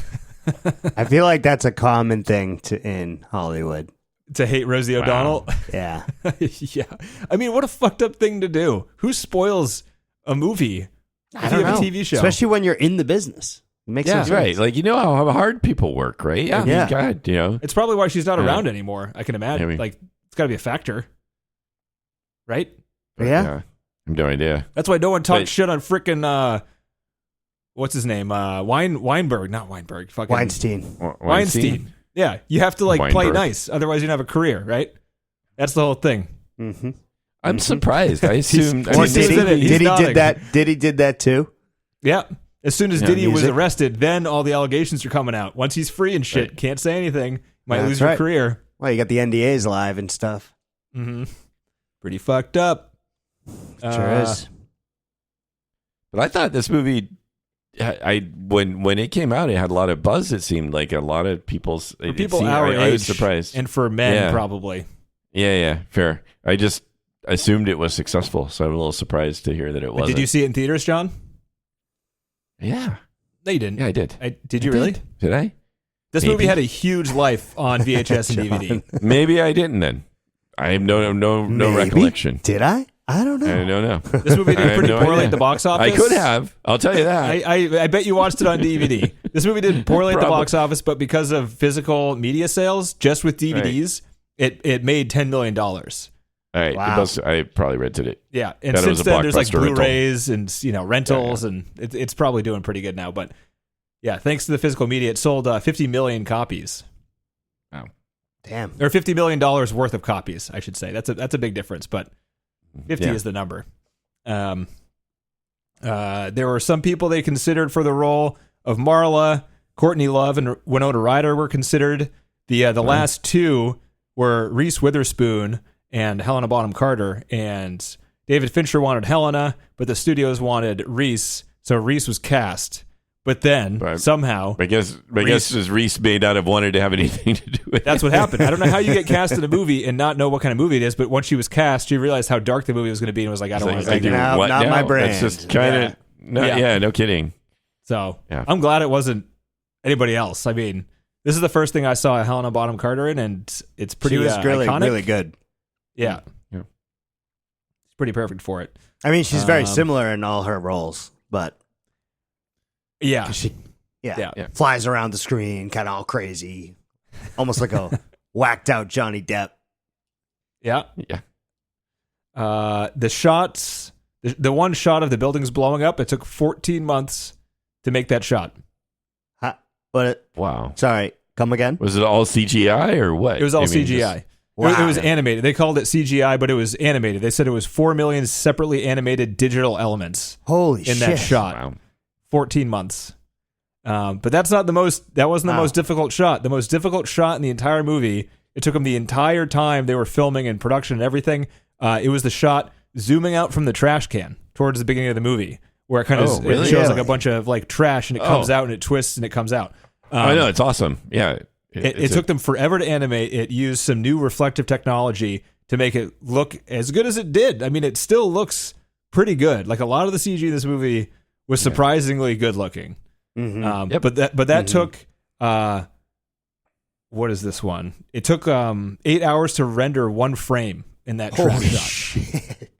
I feel like that's a common thing in Hollywood. To hate Rosie O'Donnell? Yeah. Yeah. I mean, what a fucked up thing to do. Who spoils a movie if you have a TV show? Especially when you're in the business. It makes sense. Right. Like, you know how hard people work, right? Yeah. I mean, God, you know. It's probably why she's not around anymore, I can imagine. Maybe. Like, it's got to be a factor. Right? Yeah. I have no idea. That's why no one talks shit on frickin' what's his name? Weinberg. Not Weinberg. Fucking Weinstein. Weinstein. Yeah. You have to like play Weinberg. nice. Otherwise you don't have a career, right? That's the whole thing. Mm-hmm. I'm surprised. I assumed. Or Diddy did that too? Yeah. As soon as Diddy was music. arrested, then all the allegations are coming out. Once he's free and shit, can't say anything. Might lose your career. Well, you got the NDAs live and stuff. Mm-hmm. Pretty fucked up. Sure is. But I thought this movie, when it came out, it had a lot of buzz. It seemed like a lot of people's. For people our age, I was surprised, and for men probably. Yeah, fair. I just assumed it was successful, so I'm a little surprised to hear that it wasn't. Did you see it in theaters, John? Yeah. No, you didn't. Yeah, I did. Did you really? Did I? This movie had a huge life on VHS and DVD. Maybe I didn't then. I have no recollection. Did I? I don't know. I don't know. This movie did pretty poorly at the box office. I could have. I'll tell you that. I bet you watched it on DVD. This movie did poorly at the box office, but because of physical media sales, just with DVDs, it made $10 million. All right. Wow. I probably rented it. Yeah, and That since was a then there's like Blockbuster rental. Blu-rays and rentals, and it's probably doing pretty good now. But yeah, thanks to the physical media, it sold 50 million copies. Wow. Damn. Or $50 million worth of copies, I should say. That's a big difference, but 50 is the number. There were some people they considered for the role of Marla. Courtney Love and Winona Ryder were considered. The last two were Reese Witherspoon and Helena Bonham Carter. And David Fincher wanted Helena, but the studios wanted Reese, so Reese was cast. But then somehow, I guess is Reese made out of wanted to have anything to do with that's it. what happened. I don't know how you get cast in a movie and not know what kind of movie it is, but once she was cast, she realized how dark the movie was going to be and was like, I don't want to do No, what not now? my brand. It's just kind of no kidding. So Yeah. I'm glad it wasn't anybody else. I mean, this is the first thing I saw Helena Bonham Carter in, and it's pretty She was really, iconic. really good. Yeah. Yeah. It's pretty perfect for it. I mean, she's very similar in all her roles, but Yeah. she Yeah. flies around the screen, kind of all crazy, almost like a whacked out Johnny Depp. Yeah. Yeah. The shots, the one shot of the buildings blowing up, it took 14 months to make that shot. But Wow. sorry, Come again? Was it all CGI or what? It was all I mean, CGI. Wow. It was animated. They called it CGI, but it was animated. They said it was 4 million separately animated digital elements Holy in shit. that shot. Wow. 14 months. But that's not the most. That wasn't the most difficult shot. The most difficult shot in the entire movie. It took them the entire time they were filming and production and everything. It was the shot zooming out from the trash can towards the beginning of the movie, where it kind of really? it shows like a bunch of like trash and it comes Oh. out and it twists and it comes out. I know, it's awesome. Yeah. It took them forever to animate. It used some new reflective technology to make it look as good as it did. I mean, it still looks pretty good. Like a lot of the CG in this movie was surprisingly good looking. Yep. But that took what is this one? It took 8 hours to render one frame in that trash shot. Shit.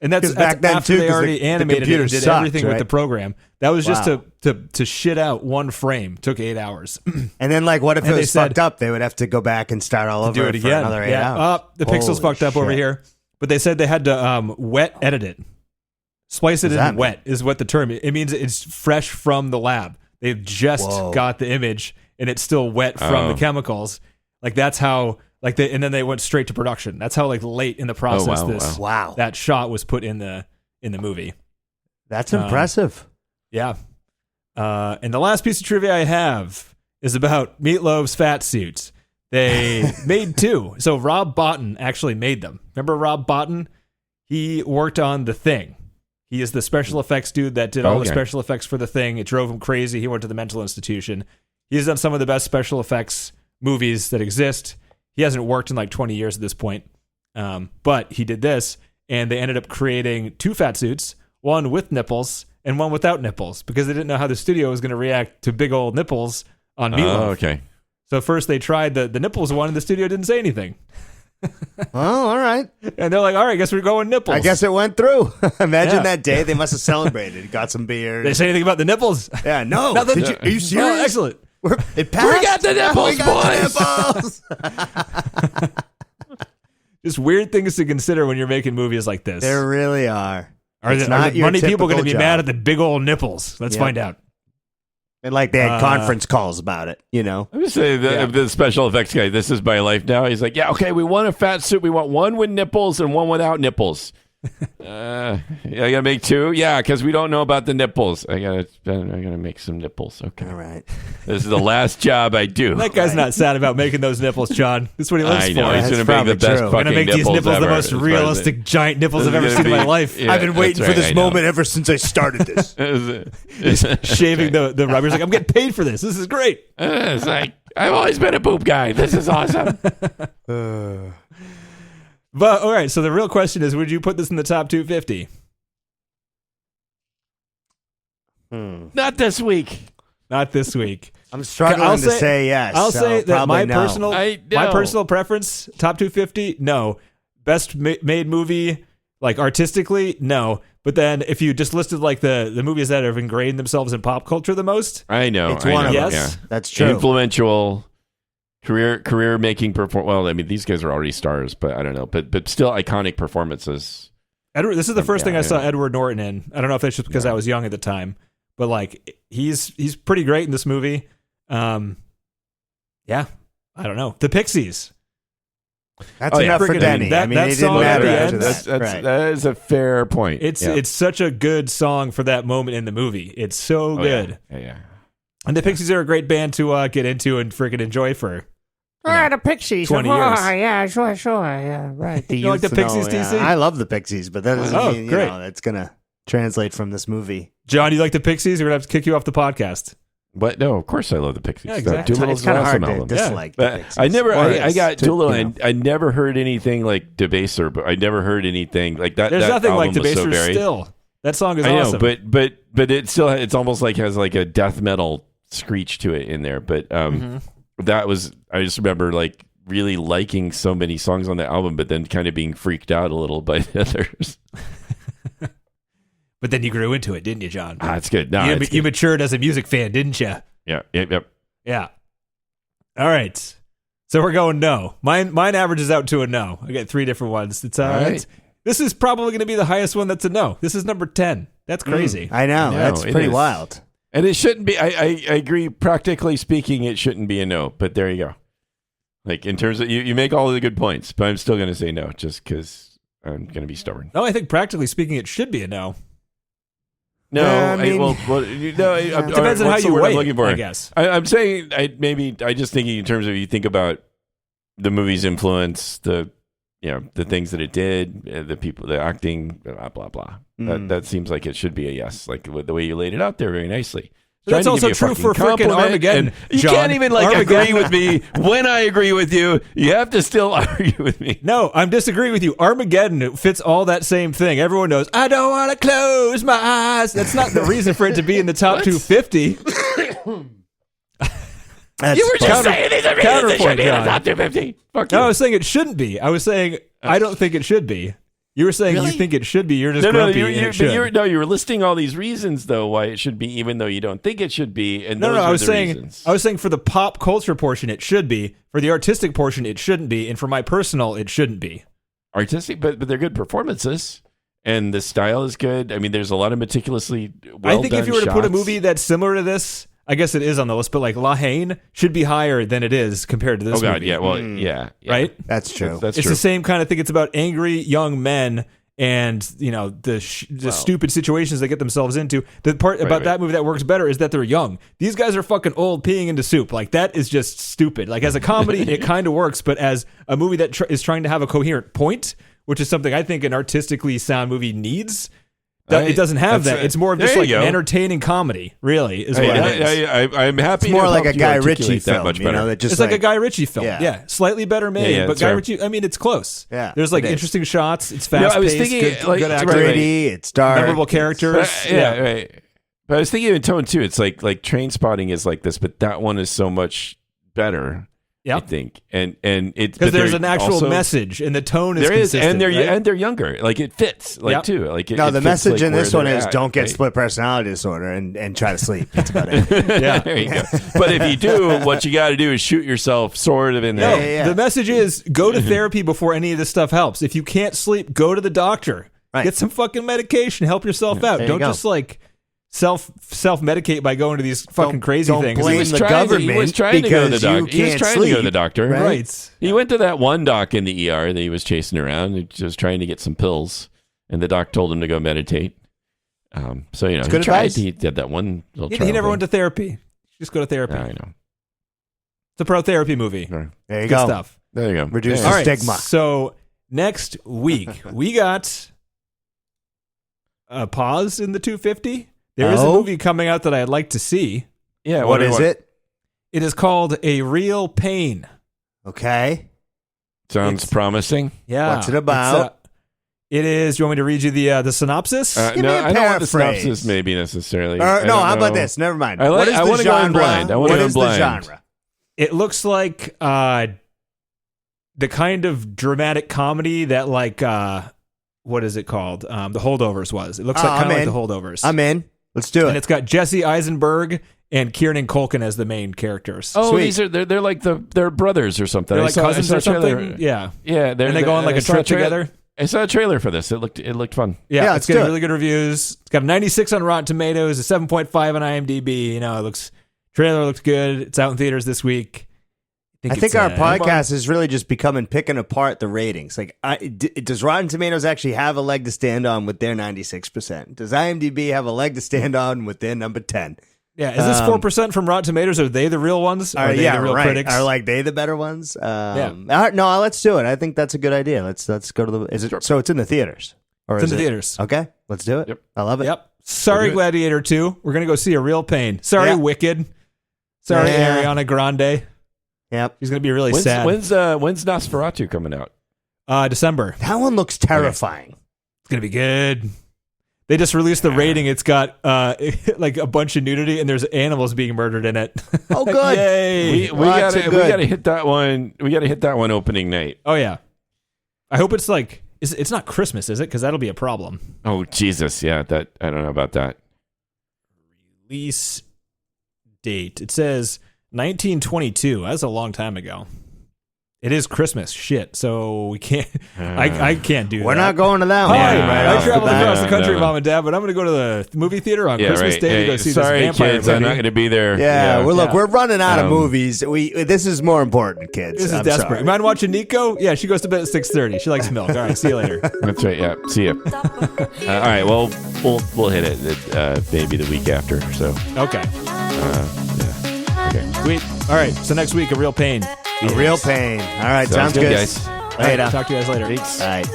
And that's 'Cause back then, after too, they 'cause already the animated it computer and did sucked, everything with right? the program. That was just Wow. to shit out one frame. Took 8 hours. And then, like, what if And it they was said- fucked up? They would have to go back and start all over Do it for again. another 8 hours. Oh, the pixels Holy fucked up over shit. here. But they said they had to wet edit it. Splice it What does that in wet is what the term. It means it's fresh from the lab. They've just Whoa. got the image and it's still wet from the chemicals. Like that's how and then they went straight to production. That's how like late in the process Wow. that shot was put in the movie. That's impressive. Yeah. And the last piece of trivia I have is about Meatloaf's fat suits. They made two. So Rob Bottin actually made them. Remember Rob Bottin? He worked on The Thing. He is the special effects dude that did all the special effects for The Thing. It drove him crazy. He went to the mental institution. He's done some of the best special effects movies that exist. He hasn't worked in like 20 years at this point. But he did this, and they ended up creating two fat suits, one with nipples and one without nipples, because they didn't know how the studio was going to react to big old nipples on Meatloaf. Oh, okay. So first they tried the nipples one, and the studio didn't say anything. Oh, all right. And they're like, all right, I guess we're going nipples. I guess it went through. Imagine Yeah. that day. They must have celebrated. Got some beer. They say anything about the nipples? Yeah, no. Nothing. Are you Oh, serious? excellent. It passed. We got the nipples, We got the nipples. Just weird things to consider when you're making movies like this. There really are. Are It's the not your money people going to typical be mad job. at the big old nipples? Let's Yep. find out. And like they had conference calls about it, you know? I'm just saying the special effects guy, this is my life now. He's like, yeah, okay, we want a fat suit. We want one with nipples and one without nipples. I gotta make two. Yeah, because we don't know about the nipples. I gotta make some nipples. Okay, All right. this is the last job I do. That guy's not sad about making those nipples, John. That's what he lives I know for. he's That's gonna make probably the best true. I'm fucking going to make these nipples ever, the most as far as realistic giant nipples This I've is ever gonna seen in my be- life. Yeah, I've been waiting that's for right, this I know. moment ever since I started this. Shaving the rubber. He's like, I'm getting paid for this. This is great. It's like I've always been a boob guy. This is awesome. But all right, so the real question is, would you put this in the top 250? Not this week. Not this week. I'm struggling I'll to say yes. I'll so say that my probably no. personal I my know. personal preference, top 250, no. Best made movie, like artistically, no. But then if you just listed like the movies that have ingrained themselves in pop culture the most, I know. It's I one know, of them. yeah. Yes. That's true. Influential, career making perform. Well, I mean, these guys are already stars, but I don't know. But still iconic performances. Edward, this is the first thing I saw yeah. Edward Norton in. I don't know if it's just because I was young at the time, but like he's pretty great in this movie. Yeah, I don't know. The Pixies. That's Oh, yeah. enough for Freaking- Denny. that- I mean, that it didn't song matter at the after end, that. Right. That is a fair point. It's such a good song for that moment in the movie. It's so good. Yeah. And the Pixies are a great band to get into and freaking enjoy for. The Pixies. 20 years. Yeah, sure. Yeah, right. The You like youth the and all, Pixies, yeah. TC? I love the Pixies, but that doesn't Oh, mean, great. that's going to translate from this movie. John, you like the Pixies? We're going to have to kick you off the podcast. But no, of course I love the Pixies. Yeah, exactly. Doolittle's It's kind an of hard awesome to album. dislike the But Pixies. I never, Or I got to, Doolittle. you know. I never heard anything like Debaser, but I never heard anything like that. There's that nothing like album was so Debaser varied. still. That song is I know, awesome. but it still it's almost like has like a death metal screech to it in there. But that was I just remember like really liking so many songs on the album, but then kind of being freaked out a little by the others. But then you grew into it, didn't you, John? It's good. No, you, it's you good. matured as a music fan, didn't you? Yeah, yep. Yeah. All right. So we're going no. Mine averages out to a no. I got three different ones. It's right. This is probably going to be the highest one that's a no. This is number 10. That's crazy. I know. I know, That's it pretty is. wild. And it shouldn't be. I agree. Practically speaking, it shouldn't be a no. But there you go. Like in terms of you make all of the good points, but I'm still going to say no just because I'm going to be stubborn. No, I think practically speaking, it should be a no. No, I mean, it Depends on how you weigh it, I guess. I'm saying I just thinking in terms of you think about the movie's influence, the things that it did, the people, the acting, blah blah blah. That seems like it should be a yes. Like the way you laid it out there very nicely. That's also true for frickin' Armageddon. You John. can't even agree with me when I agree with you. You have to still argue with me. No, I'm disagreeing with you. Armageddon fits all that same thing. Everyone knows, I don't want to close my eyes. That's not the reason for it to be in the top 250. You were just saying these are reasons it should be in the top 250. Fuck you. No, I was saying it shouldn't be. I was saying I don't think it should be. You were saying you think it should be. You're just grumpy. You were listing all these reasons though why it should be, even though you don't think it should be. And I was saying for the pop culture portion it should be. For the artistic portion it shouldn't be, and for my personal it shouldn't be. Artistic, but they're good performances, and the style is good. I mean, there's a lot of meticulously well I think if you were to put a movie that's similar to this, I guess it is on the list, but like La Haine should be higher than it is compared to this movie. Oh, God, yeah. Well, yeah. Right? That's true. That's it's true. the same kind of thing. It's about angry young men and, the stupid situations they get themselves into. The part about that movie that works better is that they're young. These guys are fucking old peeing into soup. Like, that is just stupid. Like, as a comedy, it kind of works, but as a movie that is trying to have a coherent point, which is something I think an artistically sound movie needs, it doesn't have that. It's more of just like an entertaining comedy, really, is what it is. I'm happy. It's more like a Guy Ritchie that film, much better. It's like a Guy Ritchie film. Yeah. Slightly better made, but Guy Ritchie, I mean, it's close. Yeah, there's like interesting shots. It's fast I was paced, thinking, good it's acting, gritty, it's dark, memorable characters. Right. But I was thinking in tone too. It's like Train Spotting is like this, but that one is so much better. I think, and it's because there's an actual message, and the tone is consistent, and they're younger. Like it fits, too. Like the message in this one is don't get split personality disorder and try to sleep. That's about it. There you go. But if you do, what you got to do is shoot yourself sort of in there. The message is go to therapy before any of this stuff helps. If you can't sleep, go to the doctor. Right. Get some fucking medication. Help yourself out. Don't just like self-medicate by going to these fucking crazy things. Don't blame the government. He was trying to go to the doctor. He was trying to go to the doctor. Right. He went to that one doc in the ER that he was chasing around. He was trying to get some pills, and the doc told him to go meditate. So he tried. He did that one little trial. He never went to therapy. Just go to therapy. I know. It's a pro-therapy movie. There you Good go. Stuff. There you go. Reduce the stigma. So next week we got a pause in the 250. There is a movie coming out that I'd like to see. Yeah, what is it? It is called A Real Pain. Okay. Sounds promising. Yeah. What's it about? It is. You want me to read you the synopsis? No, I don't want the synopsis maybe necessarily. No, how about this? Never mind. I want to go in blind. What is the genre? It looks like the kind of dramatic comedy that what is it called? The Holdovers was. It looks like kind of like The Holdovers. I'm in. Let's do it. And it's got Jesse Eisenberg and Kieran Culkin as the main characters. Oh, sweet. They're like they're brothers or something. They're like cousins or something. Yeah. Yeah. And they go on like a trip together. I saw a trailer for this. It looked fun. Yeah, it's getting really good reviews. It's got a 96 on Rotten Tomatoes, a 7.5 on IMDb. Trailer looks good. It's out in theaters this week. I think our podcast is really just picking apart the ratings. Like, does Rotten Tomatoes actually have a leg to stand on with their 96%? Does IMDb have a leg to stand on with their number 10? Yeah, is this 4% from Rotten Tomatoes? Are they the real ones? Are they the real critics? Are they the better ones? No, let's do it. I think that's a good idea. Let's go to the. So it's in the theaters. It's in the theaters. Okay, let's do it. Yep. I love it. Yep. Sorry, Gladiator 2. We're gonna go see A Real Pain. Sorry, Wicked. Sorry, Ariana Grande. Yep. She's gonna be really sad. When's Nosferatu coming out? December. That one looks terrifying. It's gonna be good. They just released the rating. It's got like a bunch of nudity, and there's animals being murdered in it. Oh, good! Yay! We gotta hit that one. We gotta hit that one opening night. Oh yeah. I hope it's like it's not Christmas, is it? Because that'll be a problem. Oh Jesus! Yeah, that I don't know about that. Release date. It says 1922. That's a long time ago. It is Christmas. Shit. So we can't. I can't do that. We're not going to that one. Hi, right I off the traveled bat. across the country, No. Mom and Dad, but I'm going to go to the movie theater on Yeah, Christmas right. Day to go Hey, see sorry, this vampire kids, movie. I'm not going to be there. Yeah, well, look, Yeah. we're running out of movies. This is more important, kids. This is I'm desperate. sorry. You mind watching Nico? Yeah, she goes to bed at 6:30. She likes milk. All right, see you later. That's right. Yeah. See ya. All right. Well, we'll hit it maybe the week after. So. Okay. Yeah. Okay. Sweet. All right. So next week, a real pain. A real pain. All right, sounds good, good. guys. All right, Later. talk to you guys later. Thanks. All right.